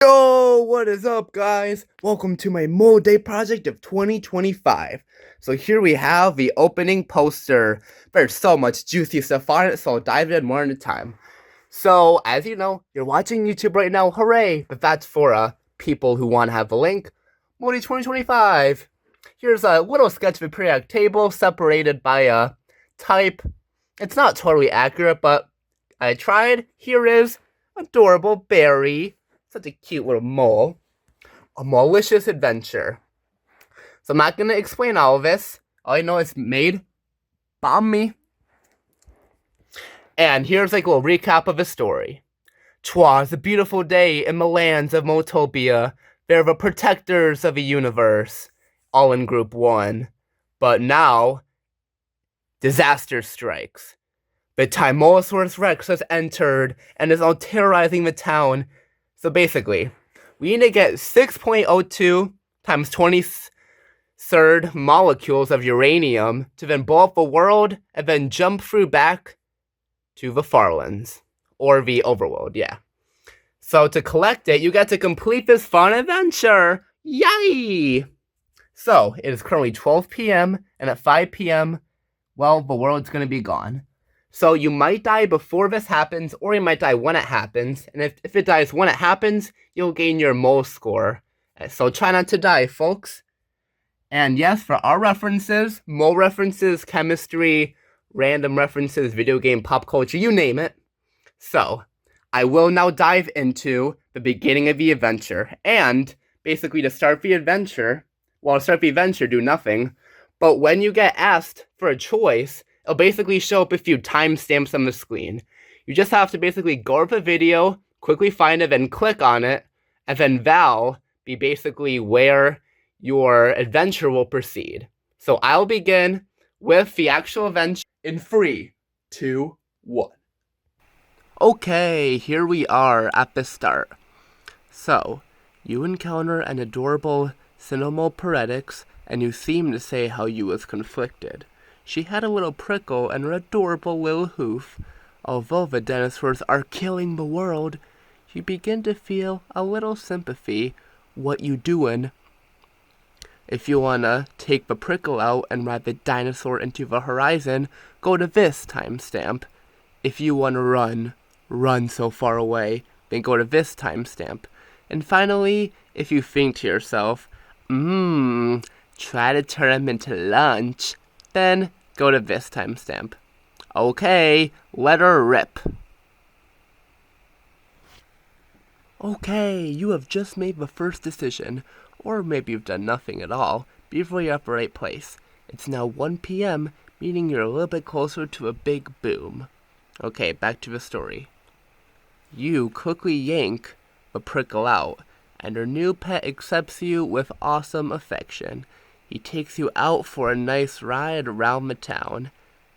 Yo, what is up, guys? Welcome to my Mole Day project of 2025. So here we have the opening poster. There's so much juicy stuff on it, so I'll dive in one at a time. So, as you know, you're watching YouTube right now, hooray! But that's for people who want to have the link. Mole Day 2025. Here's a little sketch of a periodic table separated by a type. It's not totally accurate, but I tried. Here is adorable Barry. Such a cute little mole. A Molelicious adventure. So I'm not going to explain all of this. All I know is made by me. And here's like a little recap of the story. 'Twas a beautiful day in the lands of Motopia. They're the protectors of the universe. All in group 1. But now, disaster strikes. The Timosaurus Rex has entered and is now terrorizing the town. So basically, we need to get 6.02 times 23rd molecules of uranium to then blow up the world and then jump through back to the Farlands. Or the overworld, yeah. So to collect it, you get to complete this fun adventure. Yay! So, it is currently 12 p.m. and at 5 p.m., well, the world's going to be gone. So you might die before this happens, or you might die when it happens. And if it dies when it happens, you'll gain your mole score. So try not to die, folks. And yes, for our references, mole references, chemistry, random references, video game, pop culture, you name it. So, I will now dive into the beginning of the adventure. And basically to start the adventure, do nothing. But when you get asked for a choice, it'll basically show up a few timestamps on the screen. You just have to basically go over the video, quickly find it, then click on it, and then that'll be basically where your adventure will proceed. So I'll begin with the actual adventure in 3, 2, 1. Okay, here we are at the start. So, you encounter an adorable Cinemoparetix, and you seem to say how you was conflicted. She had a little prickle and an adorable little hoof. Although the dinosaurs are killing the world, you begin to feel a little sympathy. What you doin'? If you wanna take the prickle out and ride the dinosaur into the horizon, go to this timestamp. If you wanna run so far away, then go to this timestamp. And finally, if you think to yourself, try to turn him into lunch, then go to this timestamp. Okay, let her rip. Okay, you have just made the first decision, or maybe you've done nothing at all, before you're at the right place. It's now 1 p.m., meaning you're a little bit closer to a big boom. Okay, back to the story. You quickly yank the prickle out, and your new pet accepts you with awesome affection. He takes you out for a nice ride around the town.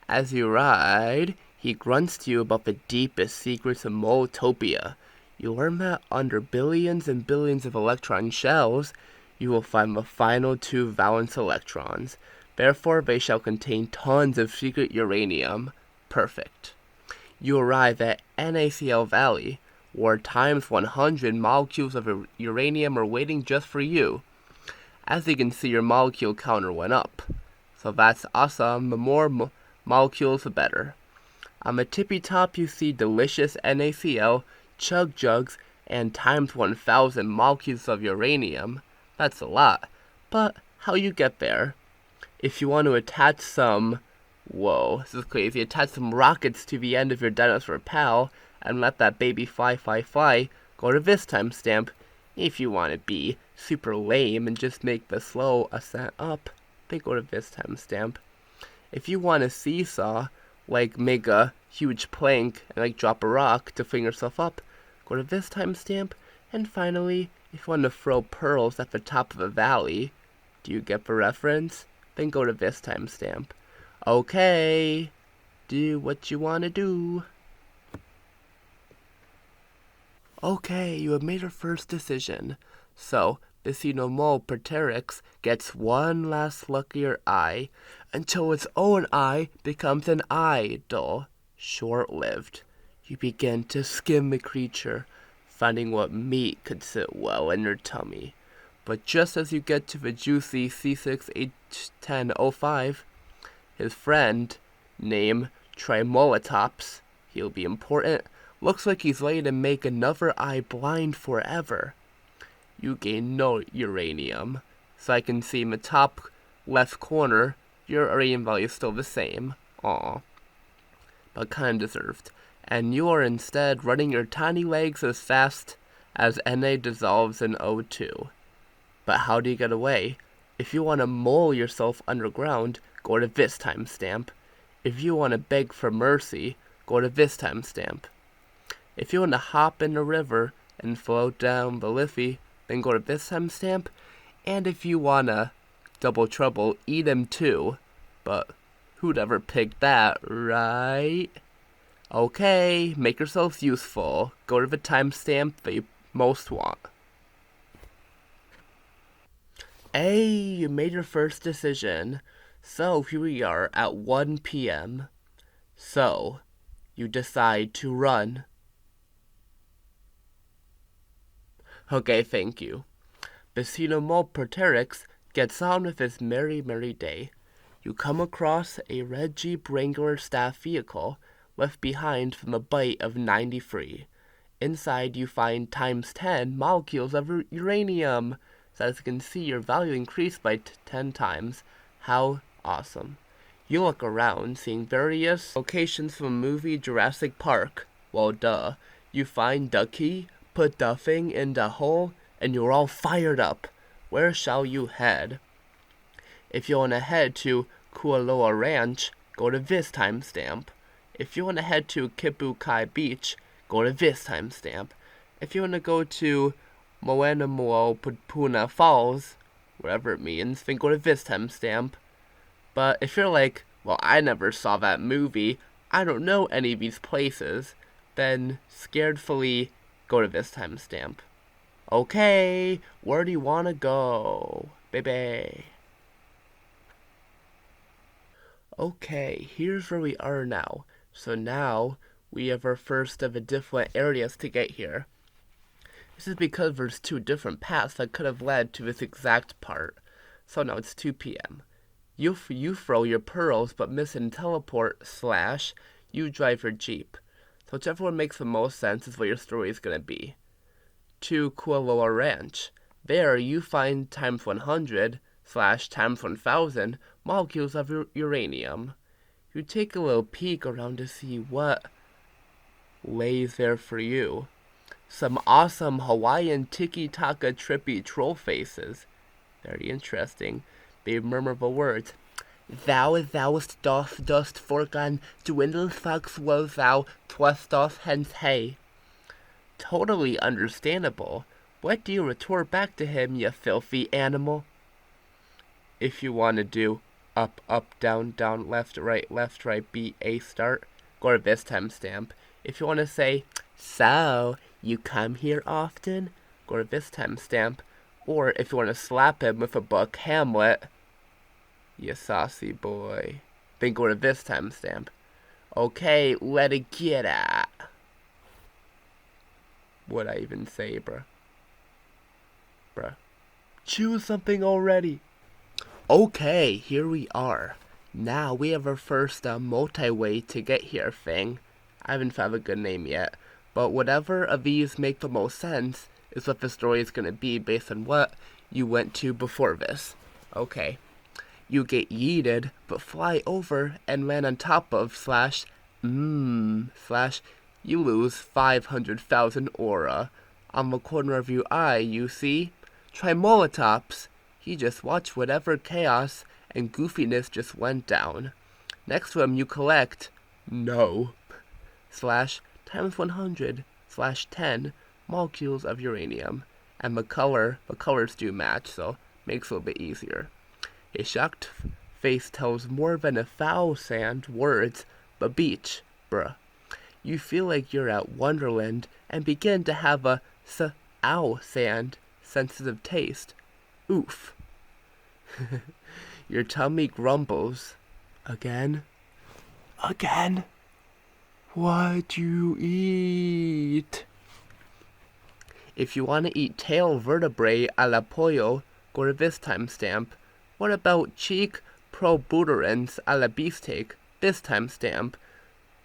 As you ride, he grunts to you about the deepest secrets of Moletopia. You learn that under billions and billions of electron shells, you will find the final 2 valence electrons. Therefore, they shall contain tons of secret uranium. Perfect. You arrive at NaCl Valley, where times 100 molecules of uranium are waiting just for you. As you can see, your molecule counter went up. So that's awesome. The more molecules, the better. On the tippy top, you see delicious NaCl, chug jugs, and times 1,000 molecules of uranium. That's a lot. But how you get there? If you want to attach some... Whoa, this is crazy. Attach some rockets to the end of your dinosaur pal and let that baby fly, go to this timestamp. If you want to be super lame and just make the slow ascent up, they go to this timestamp. If you want to seesaw, like make a huge plank and like drop a rock to fling yourself up, go to this timestamp. And finally, if you want to throw pearls at the top of a valley, do you get the reference? Then go to this timestamp. Okay, do what you want to do. Okay, you have made your first decision. So, Molelicious gets one last luckier eye until its own eye becomes an idol. Short-lived. You begin to skim the creature, finding what meat could sit well in your tummy. But just as you get to the juicy C6H10O5, his friend, named Tremolatops, he'll be important, looks like he's ready to make another eye blind forever. You gain no uranium, so I can see in the top left corner, your uranium value is still the same. Aw. But kinda deserved. And you are instead running your tiny legs as fast as Na dissolves in O2. But how do you get away? If you want to mole yourself underground, go to this timestamp. If you want to beg for mercy, go to this timestamp. If you want to hop in the river and float down the Liffey, then go to this timestamp. And if you want to double trouble, eat him too. But who'd ever pick that, right? Okay, make yourselves useful. Go to the timestamp that you most want. Hey, you made your first decision. So here we are at 1 p.m. So, you decide to run. Okay, thank you. Basinomolperterix gets on with his merry, merry day. You come across a red Jeep Wrangler staff vehicle left behind from a bite of 93. Inside you find times 10 molecules of uranium. So as you can see, your value increased by 10 times. How awesome. You look around, seeing various locations from the movie Jurassic Park. Well, duh. You find the key, put the thing in the hole, and you're all fired up. Where shall you head? If you want to head to Kualoa Ranch, go to this timestamp. If you want to head to Kipukai Beach, go to this timestamp. If you want to go to Moenamoa Falls, whatever it means, then go to this timestamp. But if you're like, well, I never saw that movie, I don't know any of these places, then scaredfully go to this timestamp. Okay, where do you want to go, baby? Okay, here's where we are now. So now, we have our first of the different areas to get here. This is because there's two different paths that could have led to this exact part. So now it's 2 p.m. You throw your pearls but miss in teleport / you drive your Jeep. So whichever one makes the most sense is what your story is going to be. To Kualoa Ranch. There you find times 100 / times 1000 molecules of uranium. You take a little peek around to see what lays there for you. Some awesome Hawaiian tiki-taka trippy troll faces. Very interesting. They murmur the words, thou'st dost forgan dwindle fox was thou twist off hence hey. Totally understandable. What do you retort back to him, you filthy animal? If you want to do up, down, left, right, B, A, start, go to this timestamp. If you want to say, so, you come here often, go to this timestamp. Or if you want to slap him with a book, Hamlet, you saucy boy, then go to this timestamp. Okay, let it get at. What'd I even say, bruh? Choose something already. Okay, here we are. Now we have our first multi-way to get here thing. I haven't found a good name yet, but whatever of these make the most sense is what the story is going to be based on what you went to before this. Okay. You get yeeted, but fly over and land on top of / you lose 500,000 aura. On the corner of your eye, you see Tremolatops. He just watched whatever chaos and goofiness just went down. Next to him, you collect no / times 100 / 10 molecules of uranium. And the colors do match, so makes it a little bit easier. A shocked face tells more than 1,000 words, but beach, bruh. You feel like you're at Wonderland and begin to have a sand sensitive taste. Oof. Your tummy grumbles. Again? What'd you eat? If you want to eat tail vertebrae a la pollo, go to this timestamp. What about cheek protuberans a la beefsteak? This timestamp.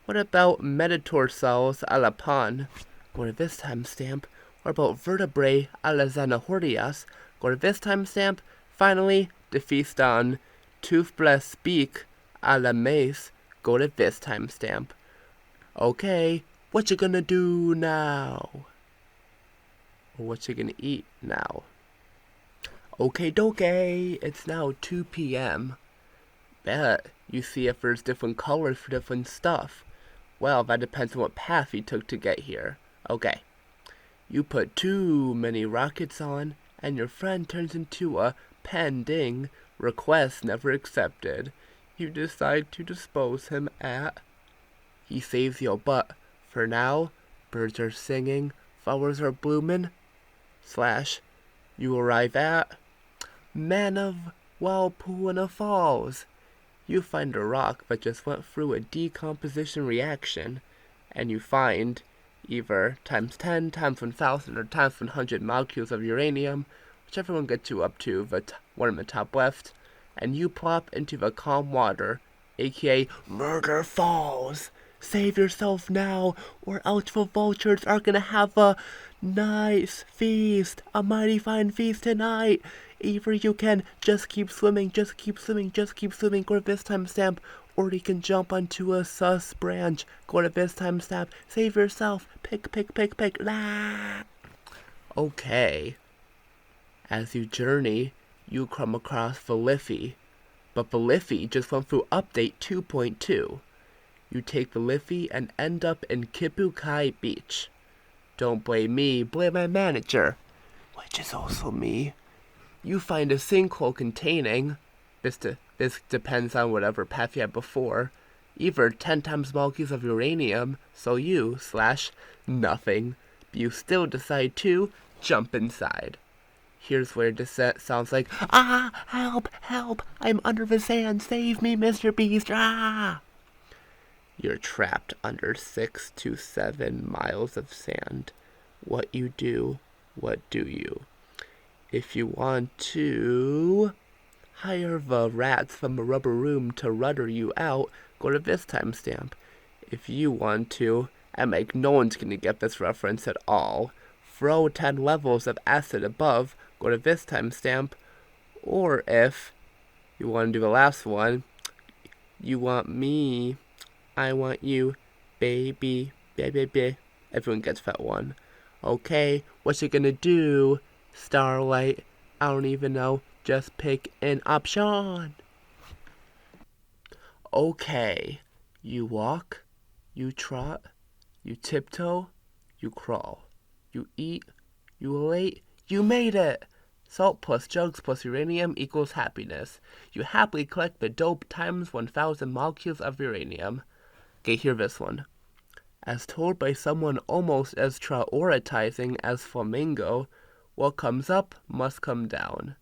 What about metatarsals a la pan? Go to this timestamp. What about vertebrae a la zanahorias? Go to this timestamp. Finally, to feast on toothless beak a la mace. Go to this timestamp. Okay, what you gonna do now? Or what you gonna eat now? Okay, doke, it's now 2 p.m. Bet you see if there's different colors for different stuff. Well, that depends on what path you took to get here. Okay. You put too many rockets on, and your friend turns into a pending request never accepted. You decide to dispose him at. He saves your butt. For now, birds are singing, flowers are blooming. / you arrive at Man of Walpuna Falls. You find a rock that just went through a decomposition reaction, and you find either times 10, times 1,000, or times 100 molecules of uranium, whichever one gets you up to the one in the top left, and you plop into the calm water, aka Murder Falls. Save yourself now, or else the vultures are gonna have a nice feast, a mighty fine feast tonight. Either you can just keep swimming, go to this timestamp, or you can jump onto a sus branch, go to this timestamp, save yourself, pick, la. Okay. As you journey, you come across Feliffy, but Feliffy just went through update 2.2. You take the Liffey and end up in Kipukai Beach. Don't blame me, blame my manager, which is also me. You find a sinkhole containing, this depends on whatever path you had before, either 10 times molecules of uranium, so you / nothing. But you still decide to jump inside. Here's where descent sounds like, help, I'm under the sand, save me, Mr. Beast, You're trapped under 6 to 7 miles of sand. What you do? If you want to hire the rats from a rubber room to rudder you out, go to this timestamp. If you want to, and like no one's gonna get this reference at all, throw 10 levels of acid above, go to this timestamp. Or if you want to do the last one, you want me, I want you, baby. Everyone gets that one. Okay, what you gonna do, Starlight? I don't even know. Just pick an option. Okay, you walk, you trot, you tiptoe, you crawl, you eat, you elate, you made it! Salt plus jugs plus uranium equals happiness. You happily collect the dope times 1,000 molecules of uranium. Okay, hear this one. As told by someone almost as prioritizing as Flamingo, what comes up must come down.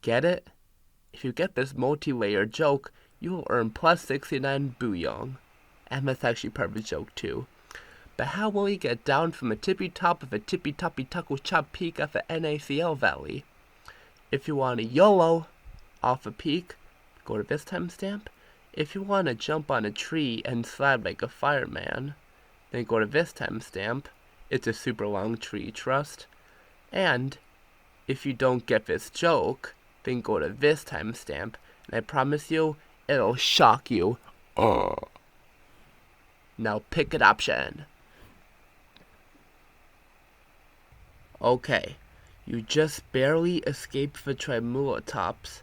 Get it? If you get this multi-layered joke, you will earn plus 69 booyong. And that's actually part of the joke too. But how will you get down from the tippy top of a tippy toppy taco chop peak of the NaCl valley? If you want a YOLO off a peak, go to this timestamp. If you want to jump on a tree and slide like a fireman, then go to this timestamp. It's a super long tree, trust. And if you don't get this joke, then go to this timestamp, and I promise you, it'll shock you. Now pick an option. Okay, you just barely escaped the Tremulatops,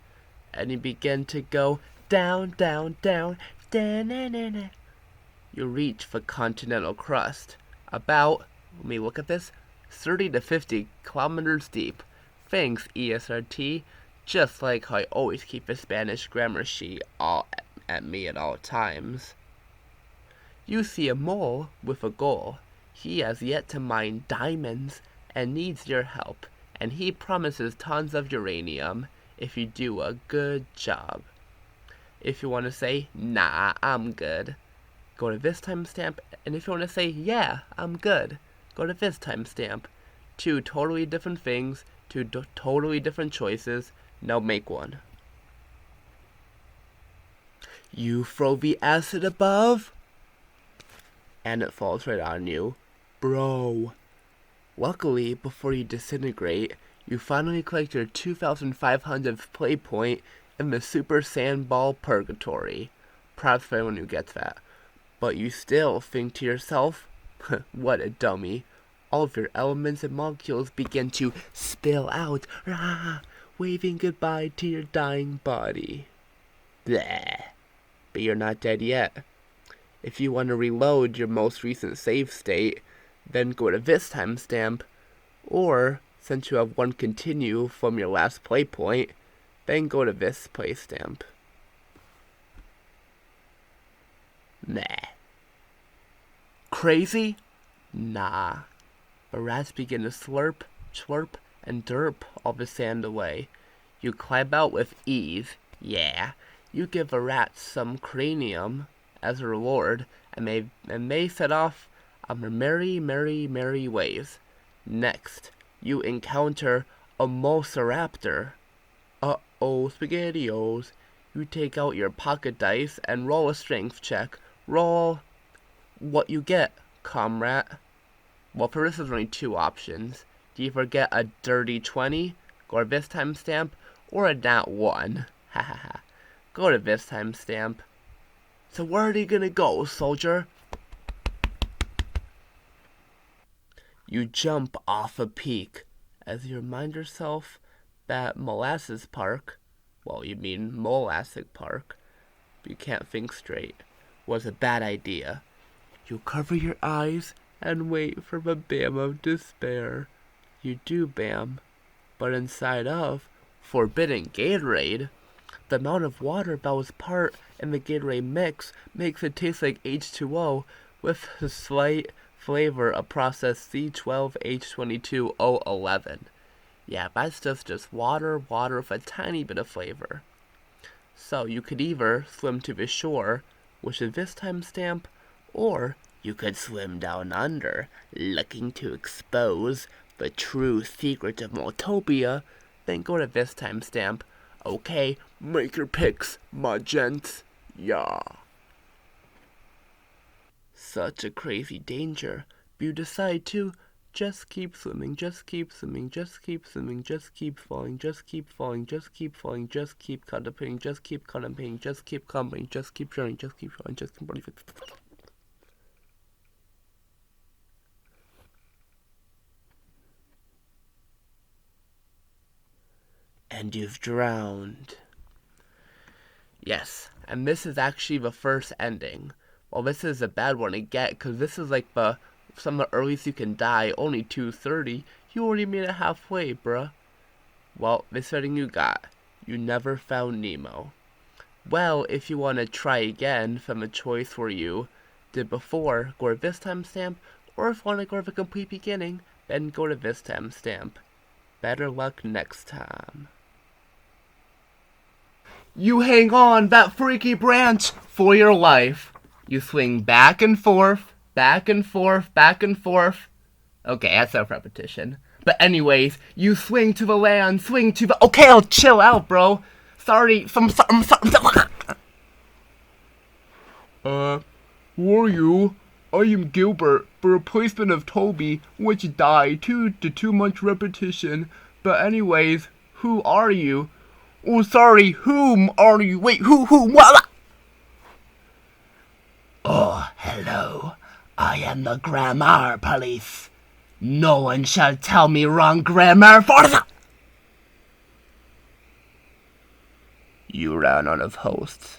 and you begin to go down, da-na-na-na. You reach the continental crust, about, let me look at this, 30 to 50 kilometers deep. Thanks, ESRT, just like how I always keep a Spanish grammar sheet all at me at all times. You see a mole with a goal. He has yet to mine diamonds and needs your help, and he promises tons of uranium if you do a good job. If you want to say, nah, I'm good, go to this timestamp, and if you want to say, yeah, I'm good, go to this timestamp. Two totally different things, two totally different choices. Now make one. You throw the acid above, and it falls right on you. Bro. Luckily, before you disintegrate, you finally collect your 2,500th play point in the Super Sandball Purgatory. Proud for anyone who gets that. But you still think to yourself, what a dummy. All of your elements and molecules begin to spill out, waving goodbye to your dying body. Bleh. But you're not dead yet. If you want to reload your most recent save state, then go to this timestamp, or, since you have one continue from your last play point, then go to this play stamp. Nah. Crazy? Nah. The rats begin to slurp, slurp, and derp all the sand away. You climb out with ease, yeah. You give the rats some cranium as a reward, and they set off on their merry, merry, merry ways. Next, you encounter a Moceraptor. Uh-oh, SpaghettiOs. You take out your pocket dice and roll a strength check. Roll what you get, comrade. Well, for this, there's only two options. Do you forget a dirty 20, go to this timestamp, or a nat 1? Ha ha ha. Go to this timestamp. So where are you gonna go, soldier? You jump off a peak as you remind yourself that Molasses Park, well, you mean Molassic Park, but you can't think straight, was a bad idea. You cover your eyes and wait for the bam of despair. You do bam, but inside of Forbidden Gatorade, the amount of water that was part in the Gatorade mix makes it taste like H2O with a slight flavor of process C12H22O11. Yeah, that's just water with a tiny bit of flavor. So you could either swim to the shore, which is this timestamp, or you could swim down under, looking to expose the true secret of Moltopia, then go to this timestamp. Okay, make your picks, my gents. Yeah. Such a crazy danger. You decide to just keep swimming, just keep swimming, just keep swimming, just keep falling, just keep falling, just keep falling, just keep contemplating, just keep contemplating, just keep contemplating, just keep sharing, just keep sharing, just keep running. And you've drowned. Yes, and this is actually the first ending. Well, this is a bad one to get, because this is like some of the earliest you can die, only 230. You already made it halfway, bruh. Well, this ending you got. You never found Nemo. Well, if you want to try again from a choice where you did before, go to this timestamp, or if you want to go to the complete beginning, then go to this timestamp. Better luck next time. You hang on that freaky branch for your life. You swing back and forth, back and forth, back and forth. Okay, that's a repetition. But anyways, you swing to the land, swing to the... Okay, I'll chill out, bro. Sorry, who are you? I am Gilbert, the replacement of Toby, which died due to too much repetition. But anyways, who are you? Oh, sorry, whom are you? Wait, who, what? Oh, hello. I am the grammar police. No one shall tell me wrong grammar for the... You ran out of hosts.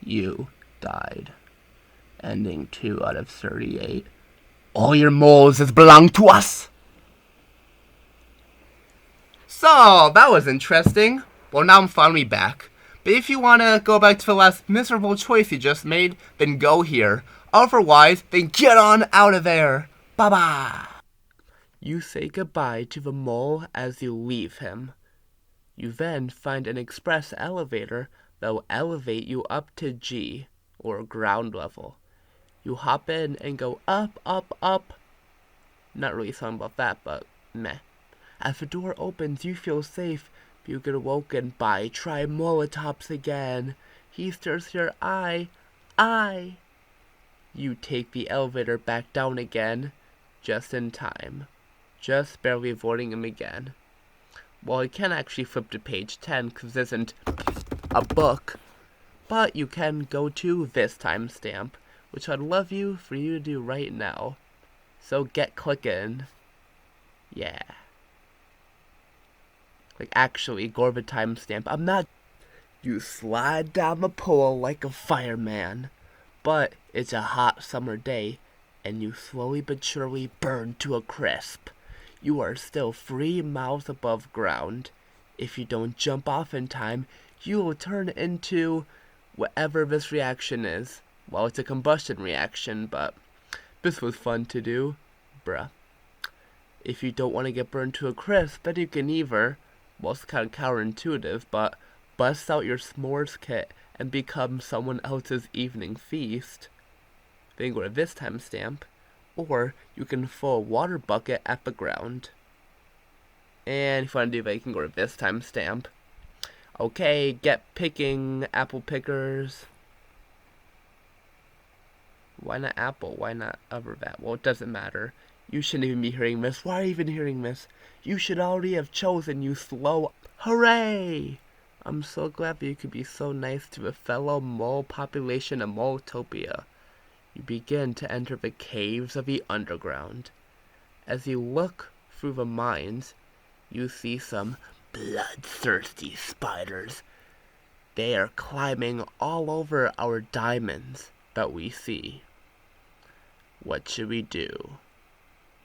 You died. Ending 2 out of 38. All your moles belong to us. So, that was interesting. Well, now I'm finally back. But if you want to go back to the last miserable choice you just made, then go here. Otherwise, then get on out of there. Bye-bye. You say goodbye to the mole as you leave him. You then find an express elevator that will elevate you up to G, or ground level. You hop in and go up, up, up. Not really something about that, but Meh. As the door opens, you feel safe. You get awoken by try Molotovs again. He stirs your eye. You take the elevator back down again, just in time. Just barely avoiding him again. Well, you can't actually flip to page 10 because this isn't a book. But you can go to this timestamp, which I'd love for you to do right now. So get clicking. Yeah. Like, actually, go to the timestamp. I'm not... You slide down the pole like a fireman. But it's a hot summer day, and you slowly but surely burn to a crisp. You are still 3 miles above ground. If you don't jump off in time, you will turn into whatever this reaction is. Well, it's a combustion reaction, but this was fun to do. Bruh. If you don't want to get burned to a crisp, then you can either, well, it's kind of counterintuitive, but bust out your s'mores kit and become someone else's evening feast. Then go to this timestamp. Or you can throw a water bucket at the ground. And if you want to do that, you can go to this timestamp. Okay, get picking, apple pickers. Why not apple? Why not other that? Well, it doesn't matter. You shouldn't even be hearing this. Why are you even hearing this? You should already have chosen, you slow. Hooray! I'm so glad that you could be so nice to a fellow mole population of Moletopia. You begin to enter the caves of the underground. As you look through the mines, you see some bloodthirsty spiders. They are climbing all over our diamonds that we see. What should we do?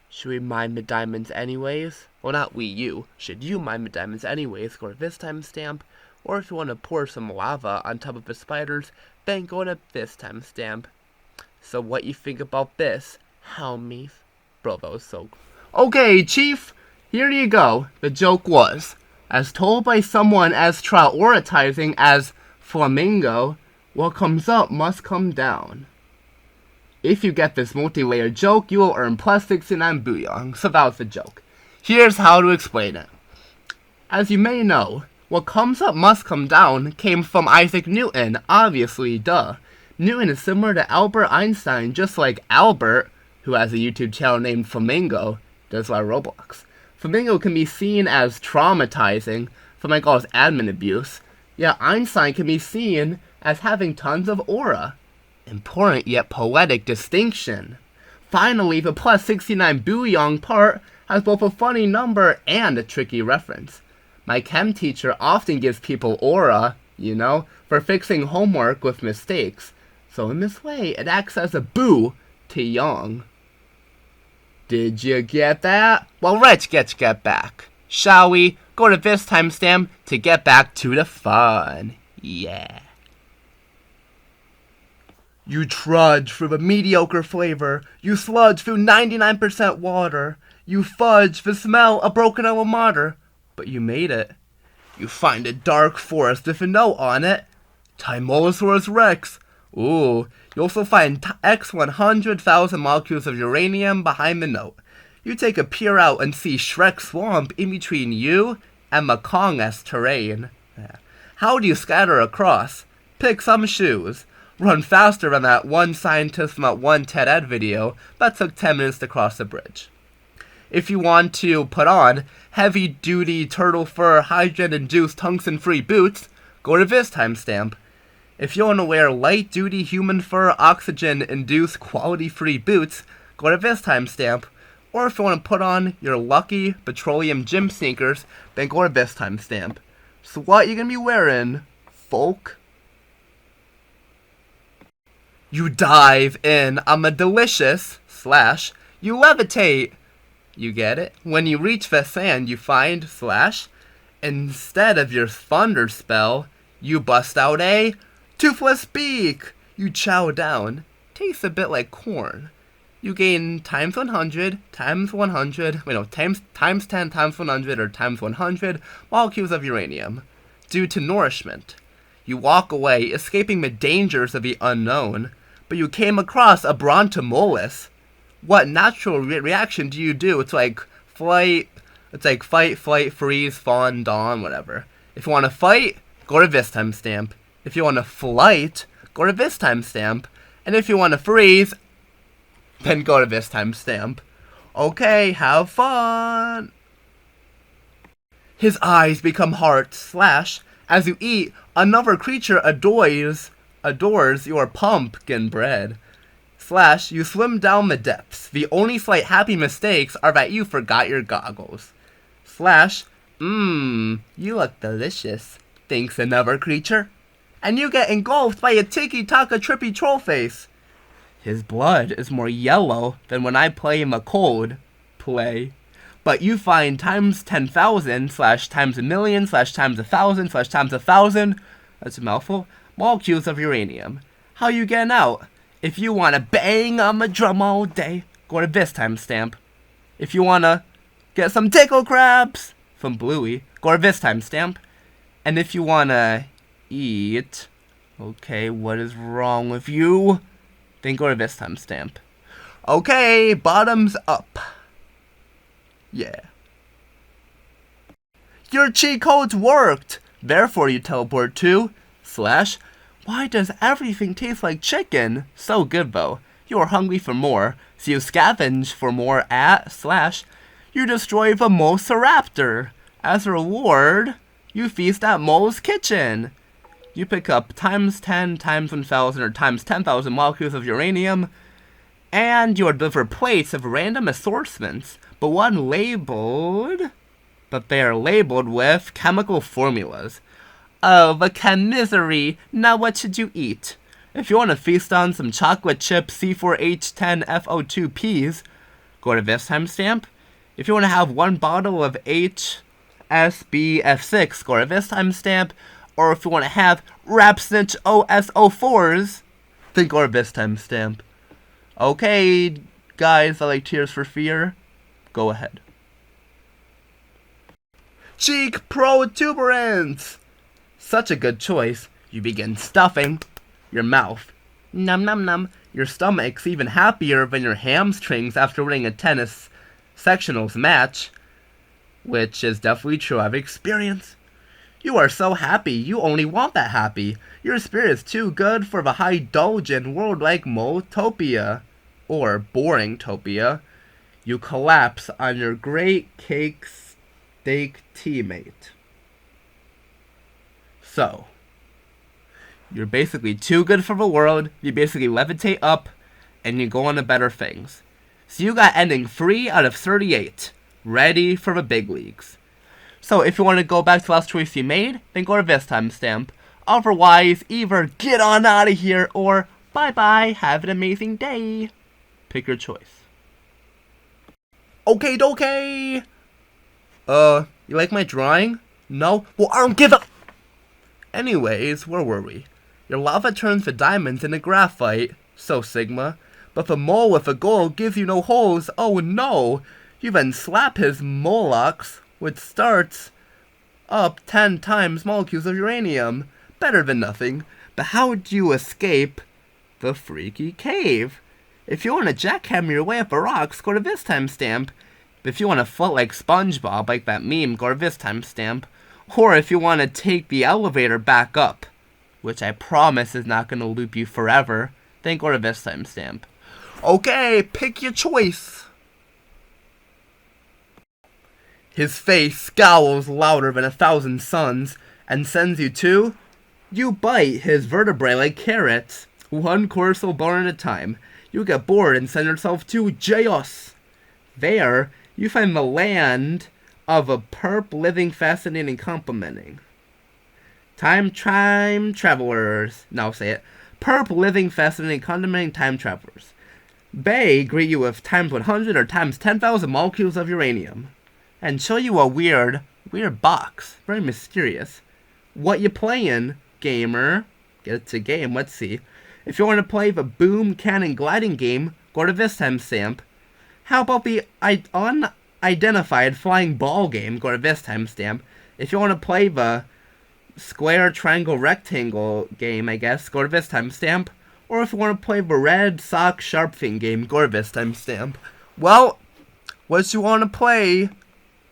Should we mine the diamonds anyways? Well, not we, you. Should you mine the diamonds anyways? Go to this timestamp. Or if you want to pour some lava on top of the spiders, then go to this timestamp. So what you think about this, homies? Bro, that was so... Okay, Chief, here you go. The joke was, as told by someone as prioritizing as Flamingo, what comes up must come down. If you get this multi-layer joke, you will earn plus 69 booyong. So that was the joke. Here's how to explain it. As you may know, what comes up must come down came from Isaac Newton, obviously, duh. Newton is similar to Albert Einstein, just like Albert, who has a YouTube channel named Flamingo, does like Roblox. Flamingo can be seen as traumatizing from like all his admin abuse, yet Einstein can be seen as having tons of aura. Important yet poetic distinction. Finally, the plus 69 booyong part has both a funny number and a tricky reference. My chem teacher often gives people aura, you know, for fixing homework with mistakes. So in this way, it acts as a boo to Young. Did you get that? Well, let's get back. Shall we? Go to this timestamp to get back to the fun. Yeah. You trudge through the mediocre flavor. You sludge through 99% water. You fudge the smell of broken alma mater. But you made it. You find a dark forest with a note on it. Timolosaurus Rex. Ooh, you also find X 100,000 molecules of uranium behind the note. You take a peer out and see Shrek Swamp in between you and Mekong-esque terrain. How do you scatter across? Pick some shoes. Run faster than that one scientist from that one TED Ed video that took 10 minutes to cross the bridge. If you want to put on heavy-duty turtle fur hydrogen-induced tungsten-free boots, go to this timestamp. If you want to wear light-duty human fur oxygen-induced quality-free boots, go to this timestamp. Or if you want to put on your lucky petroleum gym sneakers, then go to this timestamp. So what are you going to be wearing, folk? You dive in on the delicious, / you levitate. You get it? When you reach the sand, you find, / instead of your thunder spell, you bust out a toothless beak. You chow down. Tastes a bit like corn. You gain times 100, times 100, times 10, times 100, or times 100 molecules of uranium. Due to nourishment. You walk away, escaping the dangers of the unknown, but you came across a Brontomolus. What natural reaction do you do? It's like flight, It's like fight, flight, freeze, fawn, dawn, whatever. If you want to fight, go to this timestamp. If you want to flight, go to this timestamp. And if you want to freeze, then go to this timestamp. Okay, have fun! His eyes become hearts, / as you eat, another creature adores your pumpkin bread. / you swim down the depths. The only slight happy mistakes are that you forgot your goggles. / you look delicious, thinks another creature. And you get engulfed by a tiki-taka trippy troll face. His blood is more yellow than when I play in the cold play. But you find times 10,000 / times a million / times 1,000 / times 1,000, that's a mouthful, molecules of uranium. How you getting out? If you want to bang on the drum all day, go to this timestamp. If you want to get some tickle crabs from Bluey, go to this timestamp. And if you want to eat, okay, what is wrong with you? Then go to this timestamp. Okay, bottoms up. Yeah. Your cheat codes worked! Therefore you teleport to / why does everything taste like chicken? So good though. You are hungry for more, so you scavenge for more at / you destroy the Moseraptor. As a reward, you feast at Mole's kitchen. You pick up times 10, times 1,000, or times 10,000 molecules of uranium, and you are delivered plates of random assortments, but they are labeled with chemical formulas. Oh, the chemisery! Now what should you eat? If you want to feast on some chocolate chip C4H10FO2Ps, go to this timestamp. If you want to have one bottle of HSBF6, go to this timestamp. Or if you want to have Rapsnitch OSO4s, then go to this timestamp. Okay, guys, I like Tears for Fear. Go ahead. Cheek protuberance! Such a good choice. You begin stuffing your mouth. Num num num. Your stomach's even happier than your hamstrings after winning a tennis sectionals match. Which is definitely true. I've experienced. You are so happy, you only want that happy. Your spirit is too good for the high-dolgen world like Motopia. Or Boringtopia. You collapse on your great cake steak teammate. So, you're basically too good for the world, you basically levitate up, and you go on to better things. So you got ending 3 out of 38, ready for the big leagues. So if you want to go back to the last choice you made, then go to this timestamp. Otherwise, either get on out of here, or bye-bye, have an amazing day. Pick your choice. Okay, dokey! You like my drawing? No? Well, I don't give a... Anyways, where were we? Your lava turns the diamonds into graphite, so Sigma. But the mole with the gold gives you no holes, oh no! You then slap his molochs, which starts up 10 times molecules of uranium. Better than nothing. But how do you escape the freaky cave? If you want to jackhammer your way up the rocks, go to this timestamp. If you want to float like SpongeBob, like that meme, go to this timestamp. Or if you want to take the elevator back up, which I promise is not going to loop you forever, then go to this timestamp. Okay, pick your choice. His face scowls louder than 1,000 suns and sends you to... You bite his vertebrae like carrots, one corsal bone at a time. You get bored and send yourself to Jaos. There, you find the land of a perp living fascinating complimenting. Time travelers. Now say it. Perp living fascinating complimenting time travelers. They greet you with times 100 or times 10,000 molecules of uranium. And show you a weird box. Very mysterious. What you playin', gamer? Get to game, let's see. If you want to play the boom cannon gliding game, go to this timestamp. How about the unidentified flying ball game? Go to this timestamp. If you want to play the square, triangle, rectangle game, I guess, go to this timestamp. Or if you want to play the red sock sharp thing game, go to this timestamp. Well, what you want to play?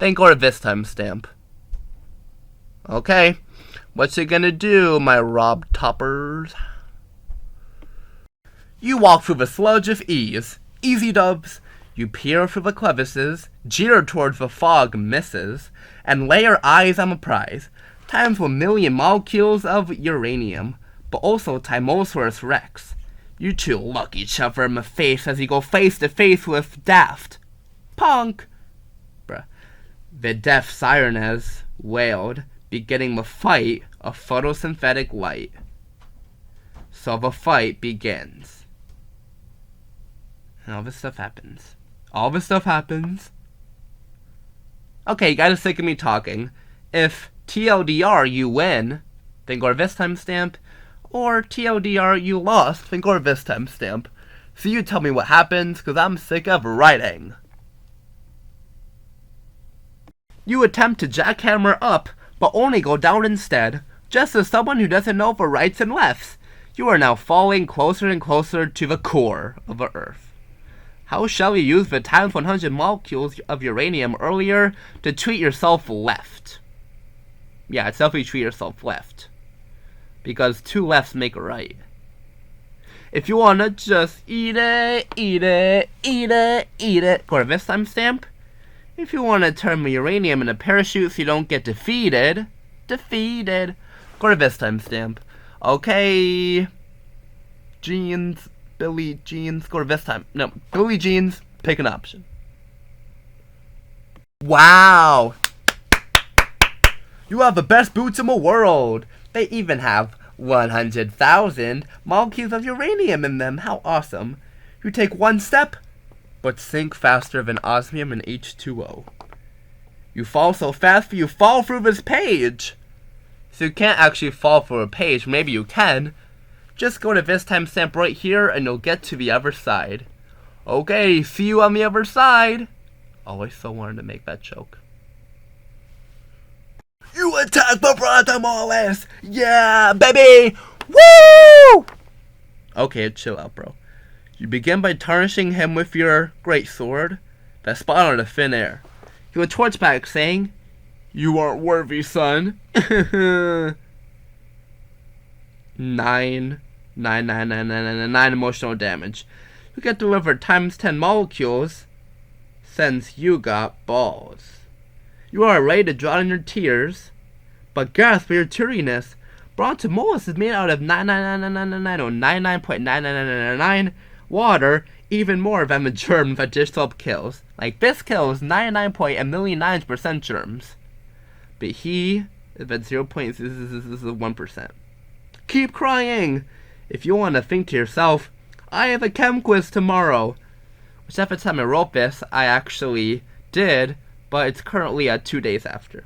then go to this timestamp. Okay, what's it gonna do, my Rob Toppers? You walk through the sludge of ease, easy dubs. You peer through the crevices, jeer towards the fog misses, and lay your eyes on the prize. Times 1,000,000 molecules of uranium, but also Timosaurus Rex. You two look each other in the face as you go face to face with Daft Punk. Bruh. The deaf siren has wailed, beginning the fight of photosynthetic light. So the fight begins. And all this stuff happens. Okay, you gotta sick of me talking. If TLDR you win, then go to this timestamp. Or TLDR you lost, then go to this timestamp. So you tell me what happens, because I'm sick of writing. You attempt to jackhammer up, but only go down instead. Just as someone who doesn't know the rights and lefts. You are now falling closer and closer to the core of the Earth. How shall you use the times 100 molecules of uranium earlier to treat yourself left? Yeah, it's definitely treat yourself left. Because two lefts make a right. If you wanna just eat it, go to this timestamp. If you wanna turn the uranium into parachute so you don't get defeated, go to this timestamp. Okay, Jeans, Billy Jeans, go to this time. No, Billy Jeans, pick an option. Wow! You have the best boots in the world! They even have 100,000 molecules of uranium in them. How awesome. You take one step, but sink faster than osmium and H2O. You fall so fast you fall through this page. So you can't actually fall through a page. Maybe you can. Just go to this timestamp right here and you'll get to the other side. Okay, see you on the other side. Always so wanted to make that joke. You attack the Brontomolis! Yeah, baby! Woo! Okay, chill out, bro. You begin by tarnishing him with your greatsword that spot on the thin air. He retorts back, saying, "You aren't worthy, son." 9 emotional damage. You get delivered times 10 molecules since you got balls. You are ready to drown in your tears, but gasp for your teariness. Brontomolis is made out of 99.999999 water, even more than the germs that dish soap kills. Like this kills 99.199% germs. But he is at 0.1%. Keep crying! If you want to think to yourself, I have a chem quiz tomorrow. Which at the time I wrote this, I actually did, but it's currently 2 days after.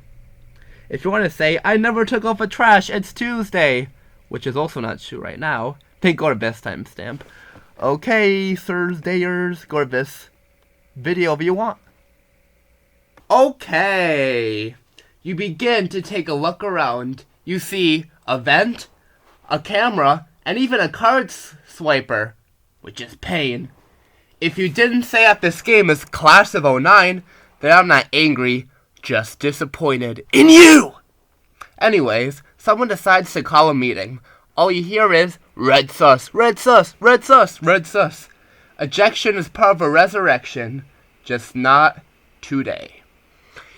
If you want to say, I never took out the trash, it's Tuesday, which is also not true right now, then go to this timestamp. Okay, Thursdayers, go to this video if you want. Okay. You begin to take a look around. You see a vent, a camera, and even a card swiper, which is pain. If you didn't say that this game is Class of 09, then I'm not angry, just disappointed in you! Anyways, someone decides to call a meeting. All you hear is, red sus, red sus, red sus, red sus. Ejection is part of a resurrection, just not today.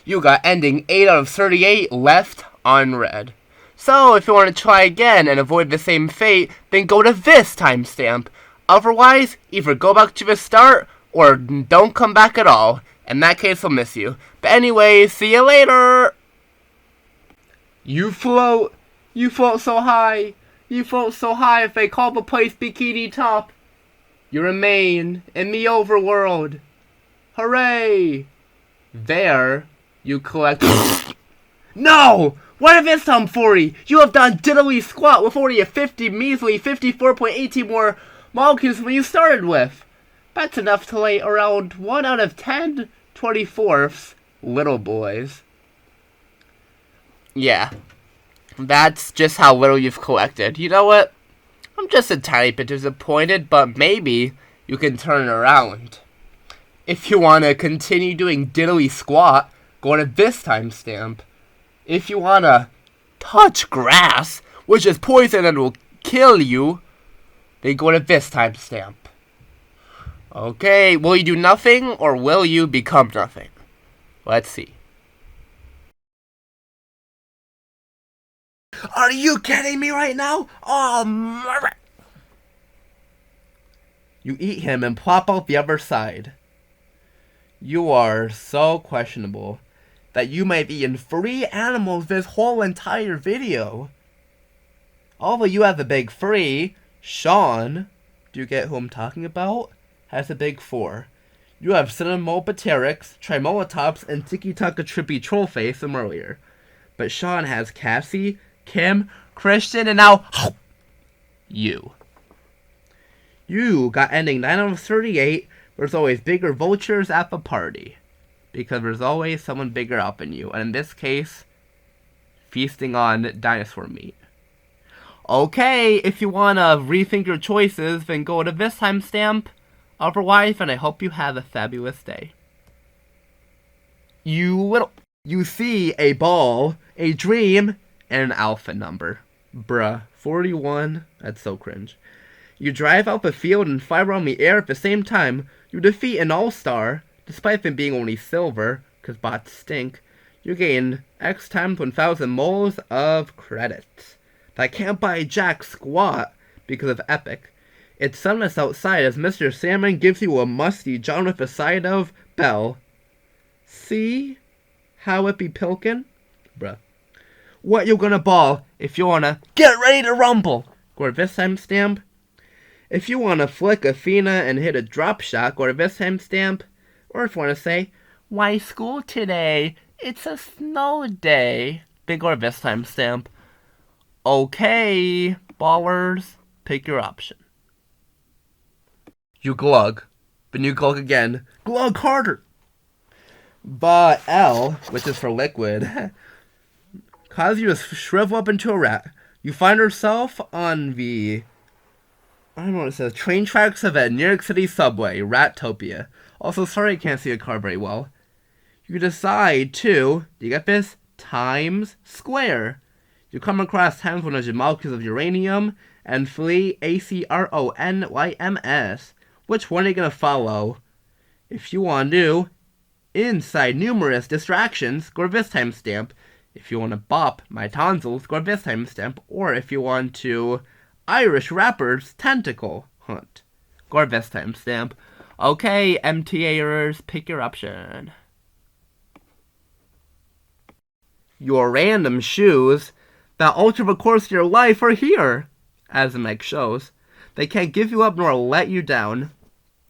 You got ending 8 out of 38 left unread. So, if you want to try again and avoid the same fate, then go to this timestamp. Otherwise, either go back to the start, or don't come back at all. In that case, I'll miss you. But anyway, see you later! You float so high. You float so high if they call the place Bikini Top. You remain in the overworld. Hooray! There, you collect... No! What if it's tomfoolery? You have done diddly squat with only a measly 54.18 more molecules than you started with. That's enough to lay around 1 out of 10 24ths little boys. Yeah. That's just how little you've collected. You know what? I'm just a tiny bit disappointed, but maybe you can turn it around. If you want to continue doing diddly squat, go go to this timestamp. If you want to touch grass, which is poison and will kill you, then go to this timestamp. Okay, will you do nothing or will you become nothing? Let's see. Are you kidding me right now? Oh, you eat him and plop out the other side. You are so questionable that you might have eaten 3 animals this whole entire video. Although you have the big 3, Sean, do you get who I'm talking about? Has a big 4. You have Cinnamopteryx, Trimolotops, and Tiki-Taka Trippy Trollface from earlier. But Sean has Cassie, Kim, Christian, and now you. You got ending 9 out of 38. There's always bigger vultures at the party. Because there's always someone bigger up than you. And in this case, feasting on dinosaur meat. Okay, if you want to rethink your choices, then go to this timestamp. Otherwise, and I hope you have a fabulous day. You see a ball, a dream, and an alpha number. Bruh, 41, that's so cringe. You drive out the field and fly around the air at the same time. You defeat an all-star, despite them being only silver, because bots stink. You gain X times 1,000 moles of credits. That can't buy jack squat because of epic. It's sunless outside as Mr. Salmon gives you a musty John with a side of Bell. See how it be pilkin'? Bruh. What you gonna ball if you wanna get ready to rumble? Go to this timestamp. If you wanna flick Athena and hit a drop shot, go to this timestamp. Or if you wanna say, why school today? It's a snow day. Then go to this timestamp. Okay, ballers, pick your option. You glug. Then you glug again. Glug harder. But L, which is for liquid, causes you to shrivel up into a rat. You find yourself on the, I don't know what it says, train tracks of a New York City subway, Rattopia. Also, sorry I can't see the car very well. You decide to, do you get this? Times square. You come across times 100 molecules of uranium and flee ACRONYMS. Which one are you going to follow? If you want to do inside numerous distractions, go to this timestamp. If you want to bop my tonsils, go to this timestamp. Or if you want to Irish rappers tentacle hunt, go to this timestamp. Okay, MTAers, pick your option. Your random shoes that alter the course of your life are here. As the mic shows, they can't give you up nor let you down.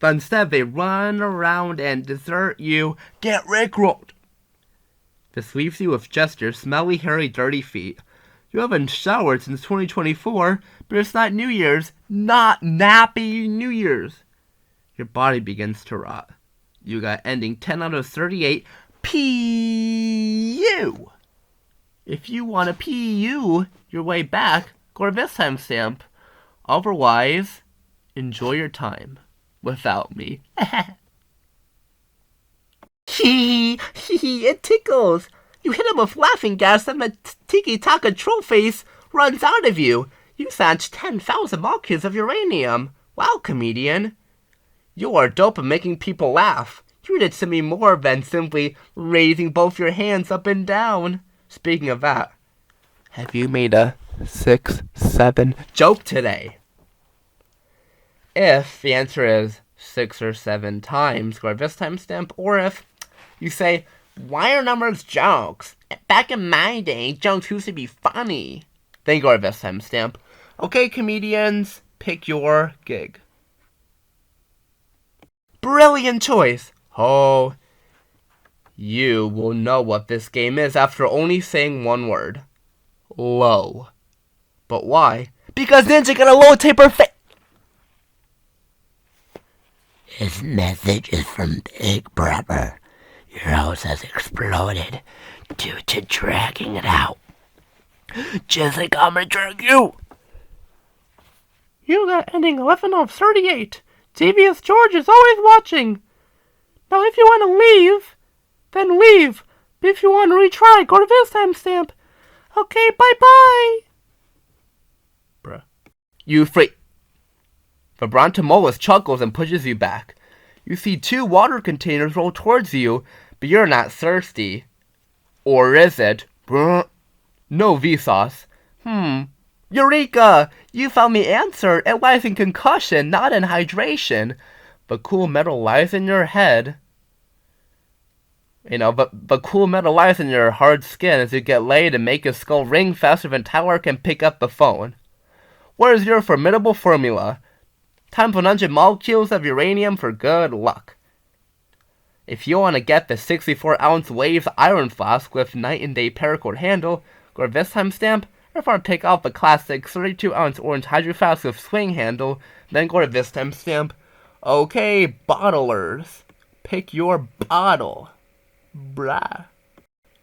But instead, they run around and desert you. Get rickrolled. This leaves you with just your smelly, hairy, dirty feet. You haven't showered since 2024, but it's not New Year's. Not nappy New Year's. Your body begins to rot. You got ending 10 out of 38. PU. If you want to PU your way back, go to this timestamp. Otherwise, enjoy your time without me. Hee hee, it tickles. You hit him with laughing gas and the Tiki-Taka Trollface runs out of you. You snatched 10,000 molecules of uranium. Wow, comedian. You are dope at making people laugh. You did to me more than simply raising both your hands up and down. Speaking of that, have you made a 6, 7 joke today? If the answer is 6 or 7 times, go to this timestamp. Or if you say, why are numbers jokes? Back in my day, jokes used to be funny. Then go to this timestamp. Okay, comedians, pick your gig. Brilliant choice. Oh, you will know what this game is after only saying one word. Low. But why? Because Ninja got a low taper face. This message is from Big Brother. Your house has exploded due to dragging it out. Just like I'm gonna drag you. You got ending 11 of 38. Devious George is always watching. Now if you want to leave, then leave. But if you want to retry, go to this timestamp. Okay, bye-bye. Bruh. You freak. Vibrantomolus chuckles and pushes you back. You see 2 water containers roll towards you, but you're not thirsty. Or is it? Bruh. No Vsauce. Eureka! You found the answer. It lies in concussion, not in hydration. But cool metal lies in your head. But cool metal lies in your hard skin as you get laid and make your skull ring faster than Tower can pick up the phone. What is your formidable formula? Times 100 molecules of uranium for good luck. If you want to get the 64-ounce Waves iron flask with night and day paracord handle, go to this timestamp. Or if you want to take out the classic 32-ounce orange hydro flask with swing handle, then go to this timestamp. Okay, bottlers, pick your bottle. Bruh.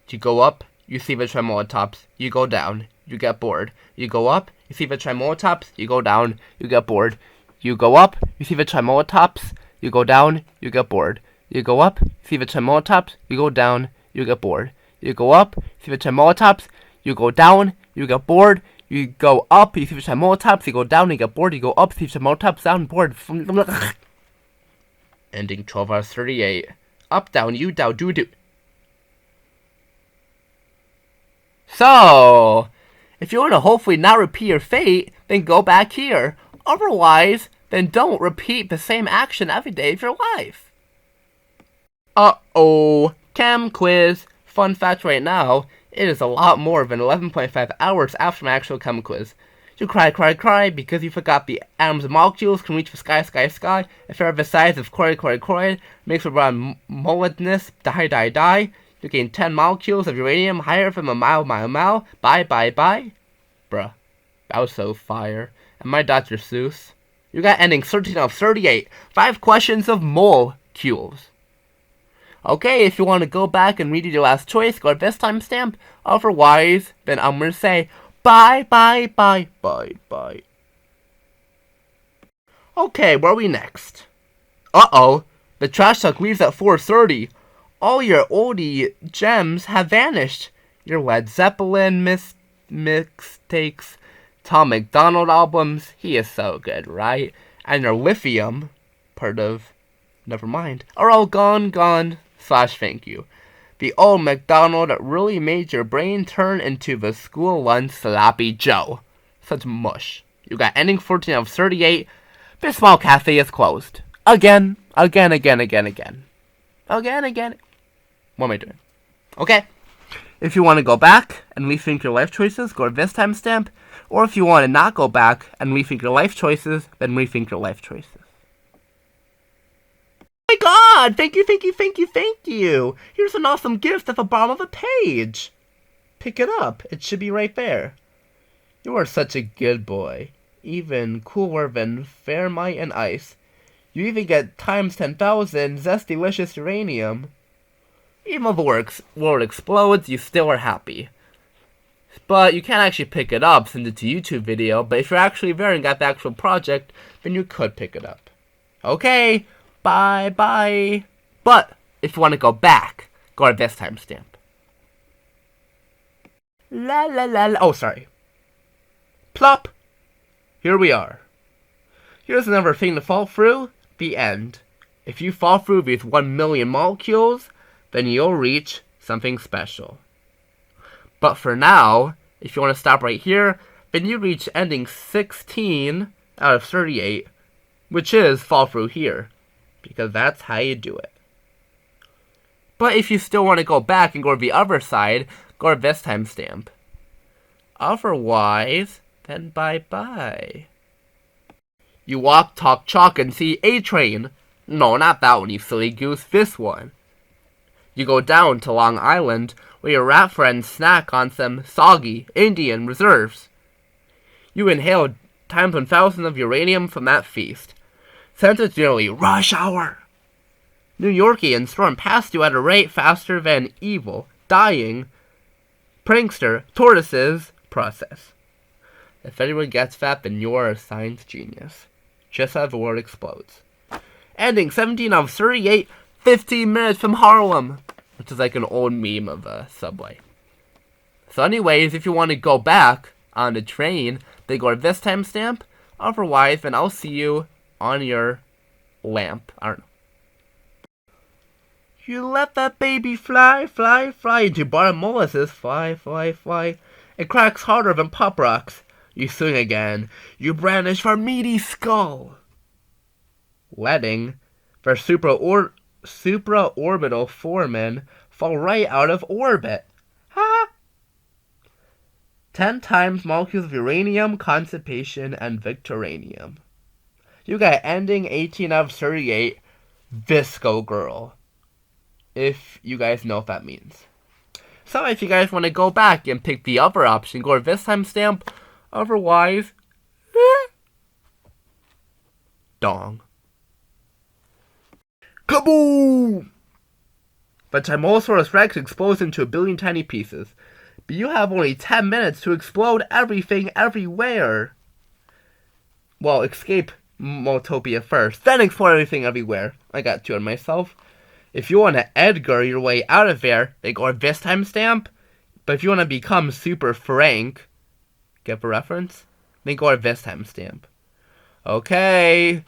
You go up, you see the tremolotops, you go down, you get bored. You go up, you see the tremolotops, you go down, you get bored. You go up, you see the tremolotops, you go down, you get bored. You go up, see the tremolotops, you go down, you get bored. You go up, see the tremolotops, you go down, you get bored. You go up, you see the tremolotops, you go down, you get bored. You go up, see the tremolotops, down, bored. Ending 12 hours 38. Up, down, you, down, do. So, if you want to hopefully not repeat your fate, then go back here. Otherwise, then don't repeat the same action every day of your life. Uh-oh. Chem quiz. Fun fact right now, it is a lot more than 11.5 hours after my actual chem quiz. You cry because you forgot the atoms and molecules can reach the sky. If you're the size of chloride, makes around moledness, die. You gain 10 molecules of uranium higher than a mile. Bye. Bruh. That was so fire. Am I Dr. Seuss? You got ending 13 of 38. 5 questions of molecules. Okay, if you want to go back and read your last choice, go to this timestamp. Otherwise, then I'm going to say bye. Okay, where are we next? Uh-oh. The trash truck leaves at 4:30. All your oldie gems have vanished. Your Led Zeppelin mixtapes, Tom McDonald albums, he is so good, right? And your lithium, part of Nevermind, are all gone. Thank you. The old McDonald really made your brain turn into the school lunch sloppy Joe. Such mush. You got ending 14 of 38. This small cafe is closed. Again. What am I doing? Okay. If you want to go back and rethink your life choices, go to this timestamp. Or if you want to not go back and rethink your life choices, then rethink your life choices. Oh my god! Thank you! Here's an awesome gift at the bottom of the page. Pick it up. It should be right there. You are such a good boy. Even cooler than Fairmite and ice. You even get times 10,000 zest delicious uranium. Even though the world explodes, you still are happy. But you can't actually pick it up since it's a YouTube video, but if you're actually there and got the actual project, then you could pick it up. Okay, bye. But if you want to go back, go to this timestamp. Oh, sorry. Plop! Here we are. Here's another thing to fall through. The end. If you fall through these 1 million molecules, then you'll reach something special. But for now, if you want to stop right here, then you reach ending 16 out of 38, which is fall through here, because that's how you do it. But if you still want to go back and go to the other side, go to this timestamp. Otherwise, then bye-bye. You walk, talk, chalk, and see A Train. No, not that one, you silly goose, this one. You go down to Long Island, where your rat friends snack on some soggy Indian reserves. You inhale times 1,000 of uranium from that feast. Since it's nearly rush hour, New Yorkians storm past you at a rate faster than evil, dying, prankster, tortoises process. If anyone gets that, then you're a science genius. Just as the world explodes. Ending 17 of 38, 15 minutes from Harlem. which is like an old meme of a subway. So anyways, if you want to go back on the train, they go to this timestamp. Otherwise, then I'll see you on your lamp. I don't know. You let that baby fly, fly, fly into Molelicious. Fly, fly, fly. It cracks harder than pop rocks. You swing again. You brandish your meaty skull. Letting their supraorbital foremen fall right out of orbit. Ha! 10 times molecules of uranium, constipation, and victoranium. You got ending 18 out of 38, Visco Girl. If you guys know what that means. So if you guys want to go back and pick the other option, go to this timestamp. Otherwise, dong. Kaboom! The Timosaurus Rex explodes into a billion tiny pieces. But you have only 10 minutes to explode everything everywhere. Well, escape Moltopia first, then explode everything everywhere. I got two on myself. If you want to Edgar your way out of there, they go to this timestamp. But if you want to become Super Frank, get the reference? Then go to this timestamp. Okay,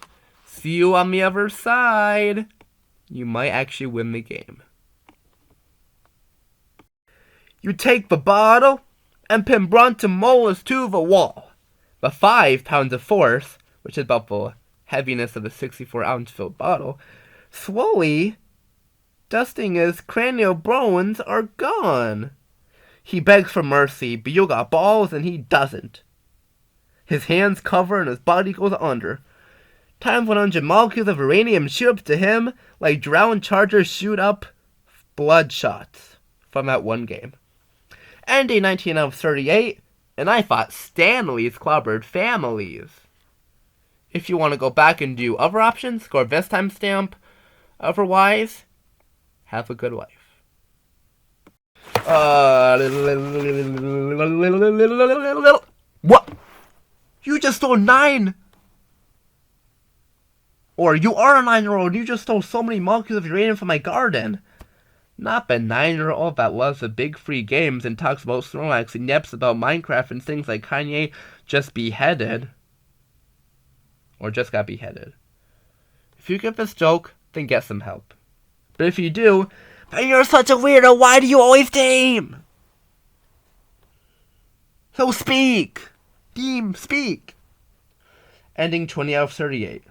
see you on the other side. You might actually win the game. You take the bottle and pin Brontomolus to the wall. The 5 pounds of force, which is about the heaviness of a 64-ounce filled bottle, slowly dusting his cranial bones are gone. He begs for mercy, but you got balls and he doesn't. His hands cover and his body goes under. Times 100 molecules of uranium shoot up to him like drowned chargers shoot up blood shots from that one game. Ending 19 out of 38, and I thought Stanley's clobbered families. If you want to go back and do other options, go to this timestamp. Otherwise, have a good life. What? You just stole 9? Or you are a 9-year-old, you just stole so many molecules of uranium from my garden. Not the 9-year-old that loves the big free games and talks about Snorlax and yaps about Minecraft and things like Kanye just beheaded. Or just got beheaded. If you get this joke, then get some help. But if you do, then you're such a weirdo, why do you always game? So speak! Deem, speak! Ending 20 out of 38.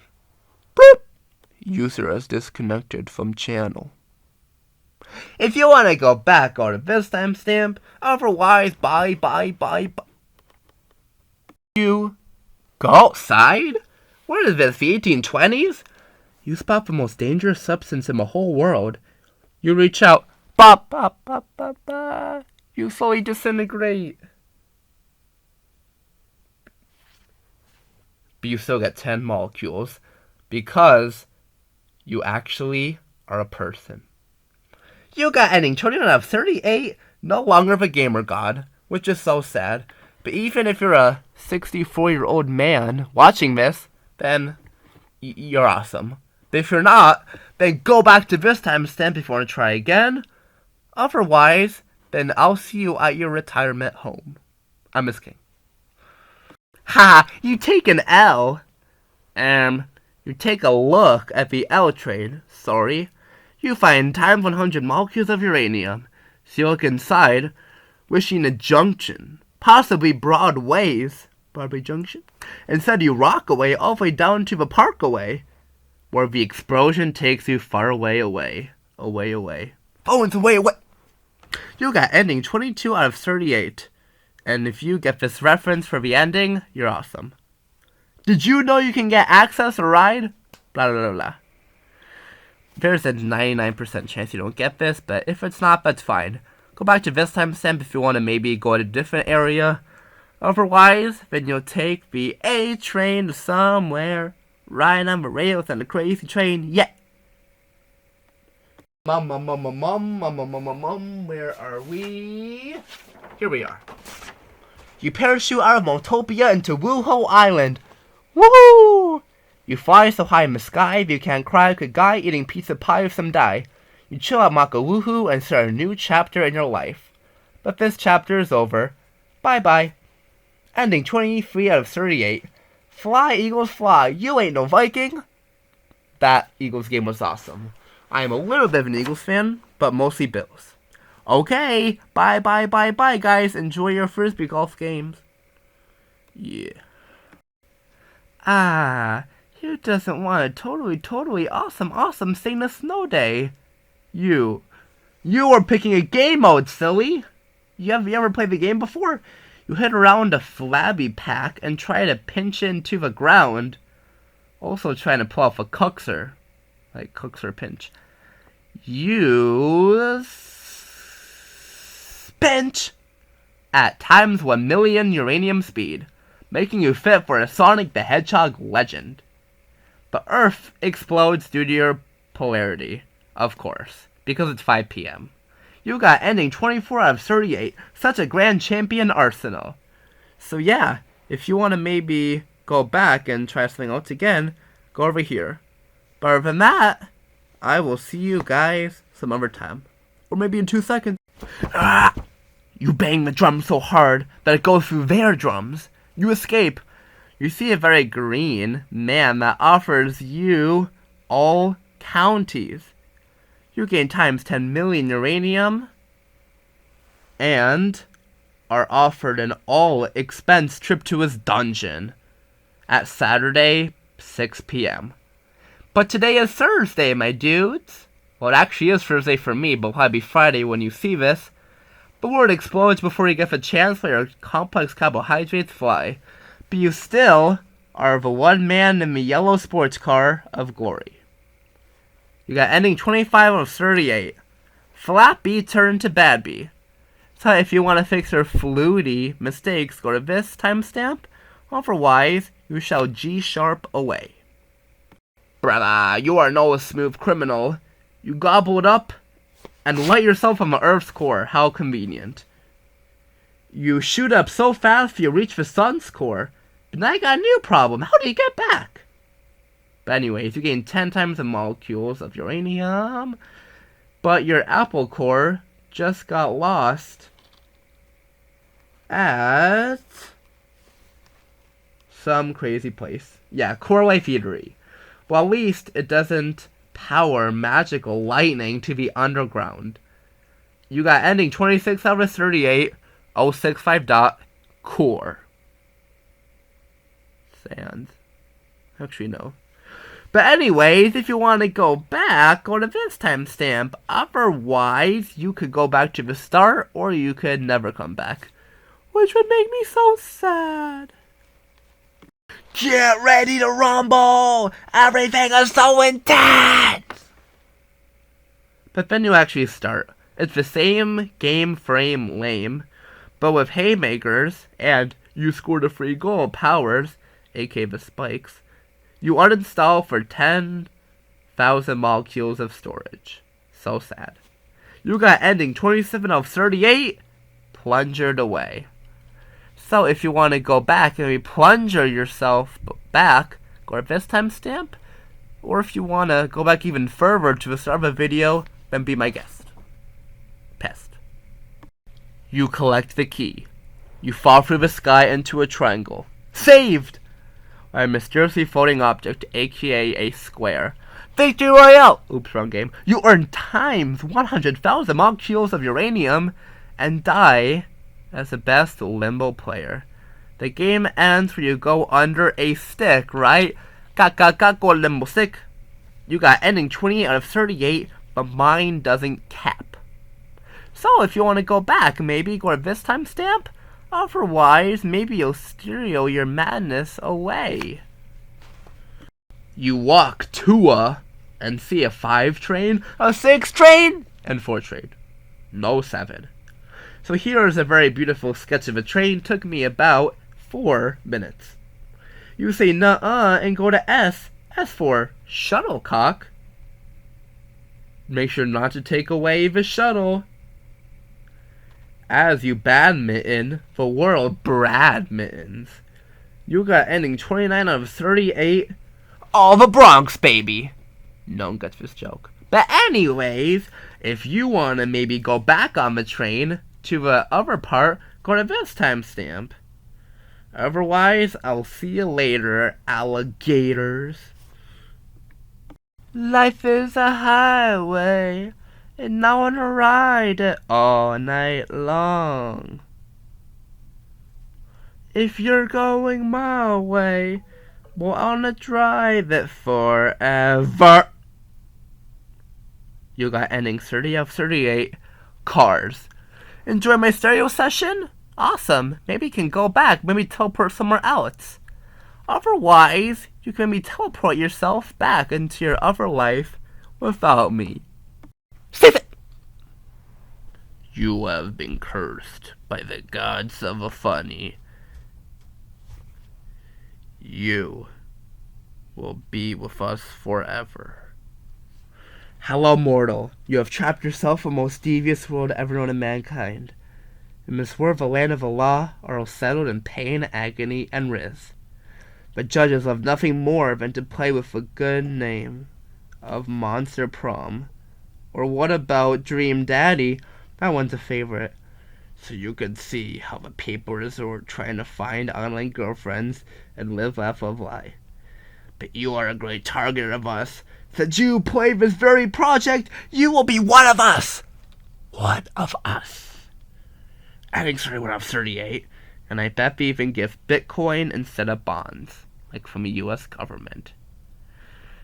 Boop! User is disconnected from channel. If you want to go back, go to this timestamp. Otherwise, bye. You go outside? What is this, the 1820s? You spot the most dangerous substance in the whole world. You reach out. You slowly disintegrate. But you still get 10 molecules. Because you actually are a person. You got ending 29 out of 38, no longer the gamer god, which is so sad. But even if you're a 64-year-old man watching this, then you're awesome. But if you're not, then go back to this timestamp if you want to try again. Otherwise, then I'll see you at your retirement home. I'm just kidding. Ha! You take an L. You take a look at the L trade. Sorry. You find times 100 molecules of uranium. So you look inside, wishing a junction. Possibly Broadway's Broadway Junction. Instead, you rock away all the way down to the Parkaway, where the explosion takes you far away. Oh, it's away. You got ending 22 out of 38. And if you get this reference for the ending, you're awesome. Did you know you can get access or ride? Blah, blah, blah, blah. There's a 99% chance you don't get this, but if it's not, that's fine. Go back to this timestamp if you want to maybe go to a different area. Otherwise, then you'll take the A train to somewhere. Ride on the rails on the crazy train, yeah! Mum, where are we? Here we are. You parachute out of Moltopia into Wuho Island. Woohoo! You fly so high in the sky that you can't cry like a guy eating pizza pie with some dye. You chill out Makaluhu and start a new chapter in your life. But this chapter is over. Bye bye. Ending 23 out of 38. Fly, Eagles, fly. You ain't no Viking. That Eagles game was awesome. I am a little bit of an Eagles fan, but mostly Bills. Okay, bye, guys. Enjoy your Frisbee golf games. Yeah. Who doesn't want a totally awesome Saint of Snow Day? You are picking a game mode, silly. You ever played the game before? You hit around a flabby pack and try to pinch into the ground. Also trying to pull off a cuxer. Like cuxer pinch. You pinch at times 1 million uranium speed, making you fit for a Sonic the Hedgehog legend. The Earth explodes due to your polarity, of course, because it's 5 p.m. You got ending 24 out of 38, such a grand champion arsenal. So yeah, if you want to maybe go back and try something else again, go over here. But other than that, I will see you guys some other time. Or maybe in 2 seconds. You bang the drum so hard that it goes through their drums. You escape. You see a very green man that offers you all counties. You gain times 10 million uranium and are offered an all-expense trip to his dungeon at Saturday, 6 p.m. But today is Thursday, my dudes. Well, it actually is Thursday for me, but it'll probably be Friday when you see this. The world explodes before you get a chance for your complex carbohydrates fly. But you still are the one man in the yellow sports car of glory. You got ending 25 out of 38. Flat B turned to bad B. So if you want to fix your fluty mistakes, go to this timestamp. Otherwise, you shall G-sharp away. Brother, you are no smooth criminal. You gobbled up and light yourself on the Earth's core. How convenient. You shoot up so fast you reach the sun's core. But now you got a new problem. How do you get back? But anyways, you gain 10 times the molecules of uranium. But your apple core just got lost at some crazy place. Yeah, Core Life Eatery. Well, at least it doesn't power magical lightning to the underground. You got ending 26 out of 38, 065 dot, core. Sands. Actually, no. But anyways, if you want to go back, go to this timestamp. Otherwise, you could go back to the start, or you could never come back. Which would make me so sad. Get ready to rumble! Everything is so intense! But then you actually start. It's the same game frame lame, but with haymakers, and you scored a free goal powers, aka the spikes. You uninstall for 10,000 molecules of storage. So sad. You got ending 27 of 38, plungered away. So if you want to go back and plunger yourself back, go to this timestamp. Or if you want to go back even further to the start of a video, then be my guest. Pest. You collect the key. You fall through the sky into a triangle. Saved! By a mysteriously floating object, aka a square. Victory Royale! Oops, wrong game. You earn times 100,000 molecules of uranium and die as the best limbo player. The game ends when you go under a stick, right? Go limbo stick. You got ending 28 out of 38, but mine doesn't cap. So if you want to go back, maybe go to this timestamp. Otherwise, maybe you'll stereo your madness away. You walk to and see a 5 train, a 6 train, and 4 train. No 7. So here is a very beautiful sketch of a train. Took me about 4 minutes. You say nuh-uh and go to S. S for shuttlecock. Make sure not to take away the shuttle. As you badminton the world Bradmittons. You got ending 29 out of 38. All the Bronx, baby. No one gets this joke. But anyways, if you want to maybe go back on the train to the other part, go to this timestamp. Otherwise, I'll see you later, alligators. Life is a highway, and I wanna ride it all night long. If you're going my way, we'll wanna drive it forever. You got ending 30 of 38, Cars. Enjoy my stereo session? Awesome. Maybe you can go back, maybe teleport somewhere else. Otherwise, you can maybe teleport yourself back into your other life without me. Save it! You have been cursed by the gods of a funny. You will be with us forever. Hello, mortal. You have trapped yourself in the most devious world ever known to mankind. In this world, the land of the law are all settled in pain, agony, and risk. The judges love nothing more than to play with the good name of Monster Prom. Or what about Dream Daddy? That one's a favorite. So you can see how the people resort trying to find online girlfriends and live, laugh, love, lie. But you are a great target of us. Since you play this very project, you will be one of us. One of us. I think starting when I'm 38, and I bet they even give Bitcoin instead of bonds, like from the US government.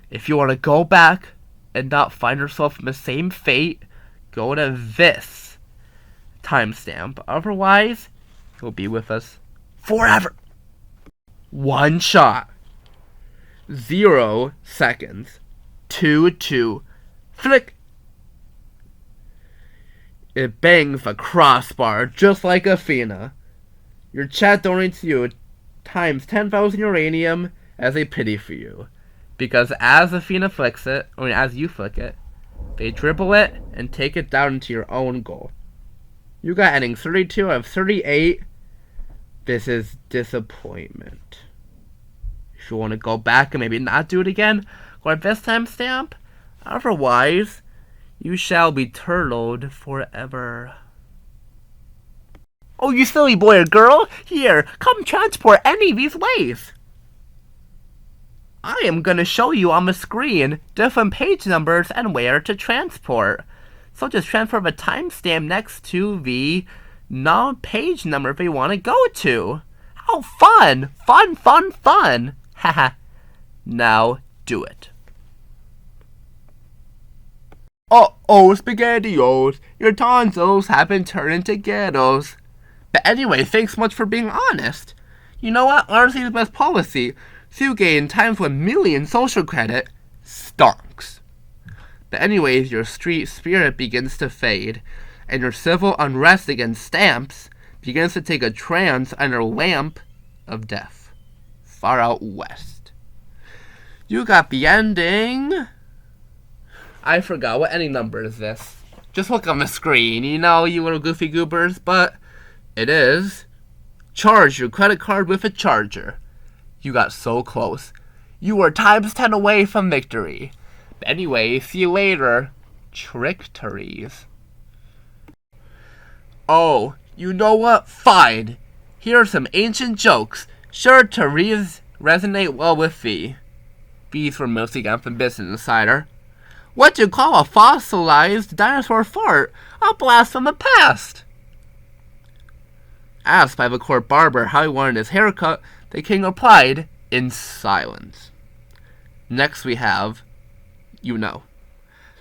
If you want to go back and not find yourself in the same fate, go to this timestamp. Otherwise, you'll be with us forever. One shot. 0 seconds. 2-2. Flick. It bangs the crossbar just like Athena. Your chat donates you times 10,000 uranium as a pity for you. Because as Athena flicks it, or as you flick it, they dribble it and take it down into your own goal. You got ending 32 out of 38. This is disappointment. If you want to go back and maybe not do it again, go at this timestamp. Otherwise, you shall be turtled forever. Oh, you silly boy or girl! Here, come transport any of these ways! I am gonna show you on the screen different page numbers and where to transport. So just transfer the timestamp next to the non-page number they want to go to. How fun! Fun, fun, fun! Haha. Now do it. Uh-oh, SpaghettiOs. Your tonsils have been turned into ghettos. But anyway, thanks so much for being honest. You know what? Honesty is the best policy. So you gain times 1 million social credit. Stonks. But anyways, your street spirit begins to fade, and your civil unrest against stamps begins to take a trance under lamp of death. Far out west. You got the ending. I forgot. What ending number is this? Just look on the screen, you know, you little goofy goobers, but it is. Charge your credit card with a charger. You got so close. You were times 10 away from victory. But anyway, see you later. Trickteries. Oh, you know what? Fine. Here are some ancient jokes, sure to resonate well with thee. These were mostly got from Business Insider. What do you call a fossilized dinosaur fart? A blast from the past. Asked by the court barber how he wanted his haircut, the king replied in silence. Next we have, you know,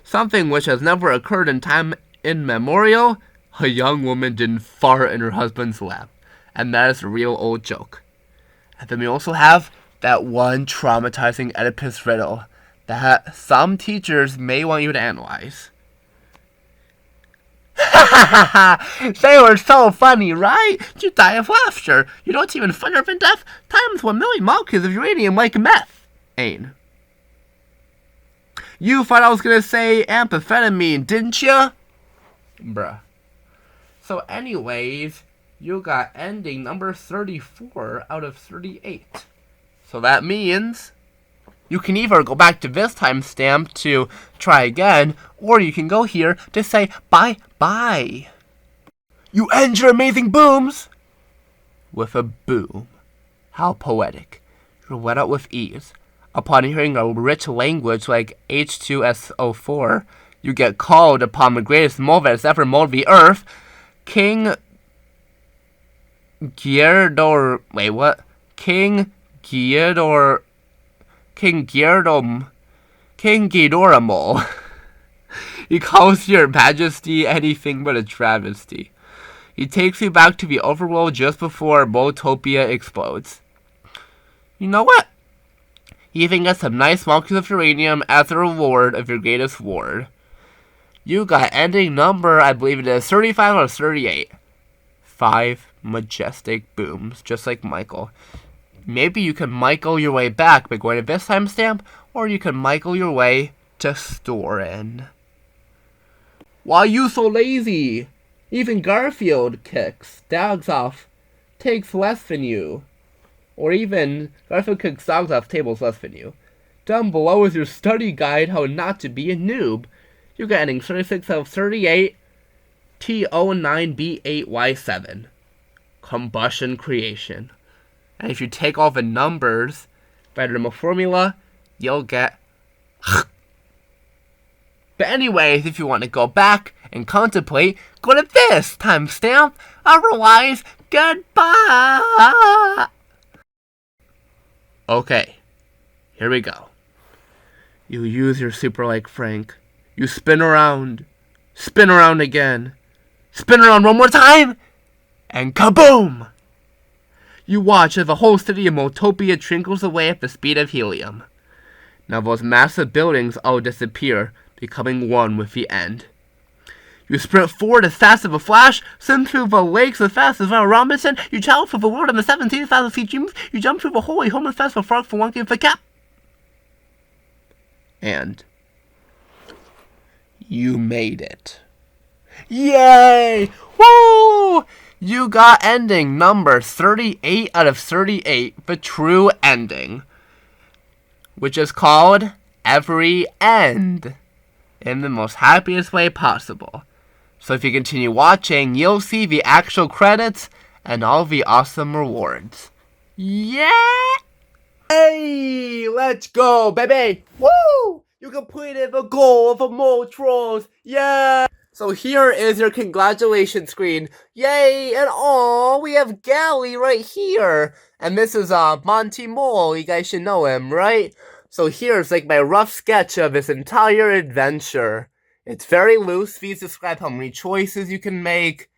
something which has never occurred in time immemorial. A young woman didn't fart in her husband's lap. And that is a real old joke. And then we also have that one traumatizing Oedipus riddle that some teachers may want you to analyze. They were so funny, right? You die of laughter. You know what's even funnier than death? Times 1 million molecules of uranium like meth. Ain't. You thought I was gonna say amphetamine, didn't you? Bruh. So anyways, you got ending number 34 out of 38. So that means You can either go back to this timestamp to try again, or you can go here to say bye-bye. You end your amazing booms with a boom. How poetic. You're let out with ease. Upon hearing a rich language like H2SO4, you get called upon the greatest mole that has ever molded the earth, King Gyardor. Wait, what? King Gyardor. King Gyardom. King Ghidoramol. He calls your majesty anything but a travesty. He takes you back to the overworld just before Moltopia explodes. You know what? You even get some nice molecules of uranium as a reward of your greatest ward. You got ending number, I believe it is 35 or 38. 5 majestic booms, just like Michael. Maybe you can Michael your way back by going to this timestamp, or you can Michael your way to Storin. Why you so lazy? Even Garfield kicks dogs off, takes less than you. Or even Garfield kicks dogs off tables less than you. Down below is your study guide how not to be a noob. You got ending 36 out of 38, T09B8Y7. Combustion creation. And if you take all the numbers by the formula, you'll get But anyways, if you want to go back and contemplate, go to this timestamp. Otherwise, goodbye. Okay, here we go. You use your super like Frank. You spin around again, spin around one more time, and kaboom! You watch as the whole city of Moltopia trickles away at the speed of helium. Now those massive buildings all disappear, becoming one with the end. You sprint forward as fast as a flash, swim through the lakes as fast as Val Robinson, you travel through the world in the 17,000 feet dreams, you jump through the holy home as fast as a frog for one game for cap. And you made it. Yay! Woo! You got ending number 38 out of 38, the true ending, which is called Every End, in the most happiest way possible. So if you continue watching, you'll see the actual credits and all the awesome rewards. Yeah! Hey, let's go, baby! Woo! You completed the goal of the Mole Trolls! Yeah! So here is your congratulations screen. Yay! And oh, we have Gally right here. And this is Monty Mole. You guys should know him, right? So here's like my rough sketch of this entire adventure. It's very loose. These describe how many choices you can make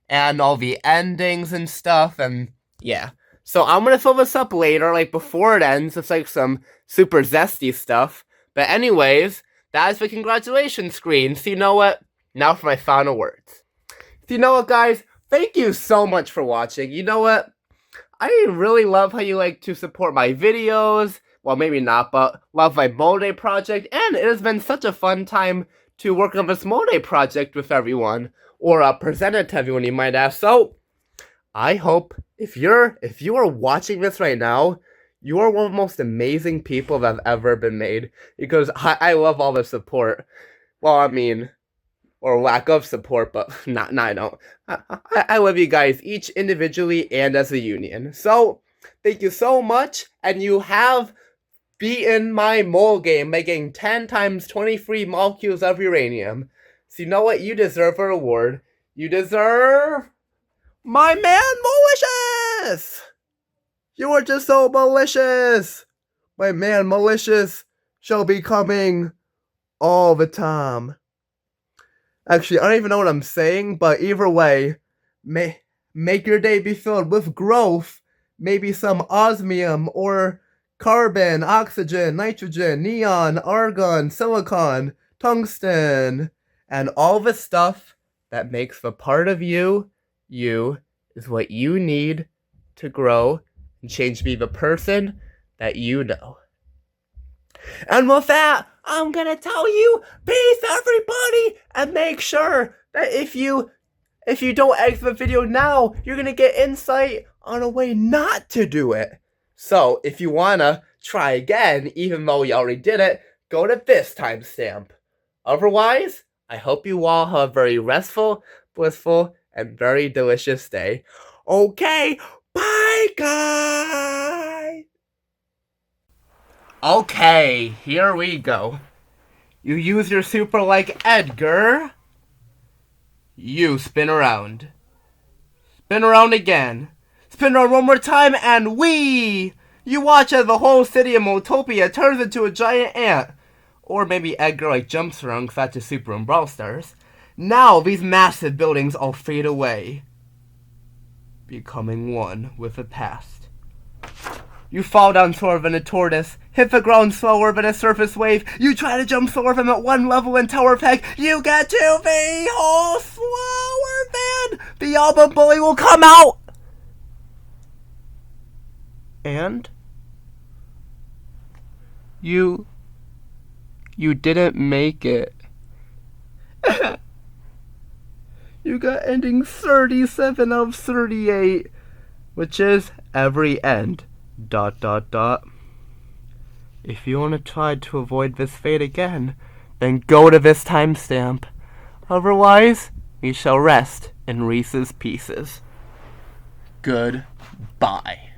and all the endings and stuff. And yeah. So I'm gonna fill this up later, like before it ends. It's like some super zesty stuff. But anyways, that is the congratulations screen. So you know what? Now for my final words. So you know what, guys? Thank you so much for watching. You know what? I really love how you like to support my videos. Well, maybe not, but love my Mole Day project. And it has been such a fun time to work on this Mole Day project with everyone. Or present it to everyone, you might ask. So, I hope if you are watching this right now, you are one of the most amazing people that have ever been made. Because I love all the support. Well, I mean, or lack of support, but I don't. I love you guys each individually and as a union. So, thank you so much, and you have beaten my mole game by getting 10 times 23 molecules of uranium. So you know what? You deserve a reward. You deserve my man Molelicious! You are just so malicious! My man Molelicious shall be coming all the time. Actually, I don't even know what I'm saying, but either way, make your day be filled with growth, maybe some osmium, or carbon, oxygen, nitrogen, neon, argon, silicon, tungsten, and all the stuff that makes the part of you is what you need to grow and change to be the person that you know. And with that, I'm gonna tell you, peace everybody, and make sure that if you don't exit the video now, you're gonna get insight on a way not to do it. So, if you wanna, try again, even though you already did it, go to this timestamp. Otherwise, I hope you all have a very restful, blissful, and very delicious day. Okay, bye guys! Okay, here we go. You use your super like Edgar. You spin around. Spin around again. Spin around one more time and wee! You watch as the whole city of Motopia turns into a giant ant. Or maybe Edgar like jumps around because that's his super in Brawl Stars. Now these massive buildings all fade away, becoming one with the past. You fall down slower than a tortoise, hit the ground slower than a surface wave. You try to jump slower than at one level in Tower Peg. You get to the hole slower than the Alba Bully will come out. And you didn't make it. You got ending 37 of 38, which is every end. ... If you want to try to avoid this fate again, then go to this timestamp. Otherwise, we shall rest in Reese's Pieces. Goodbye.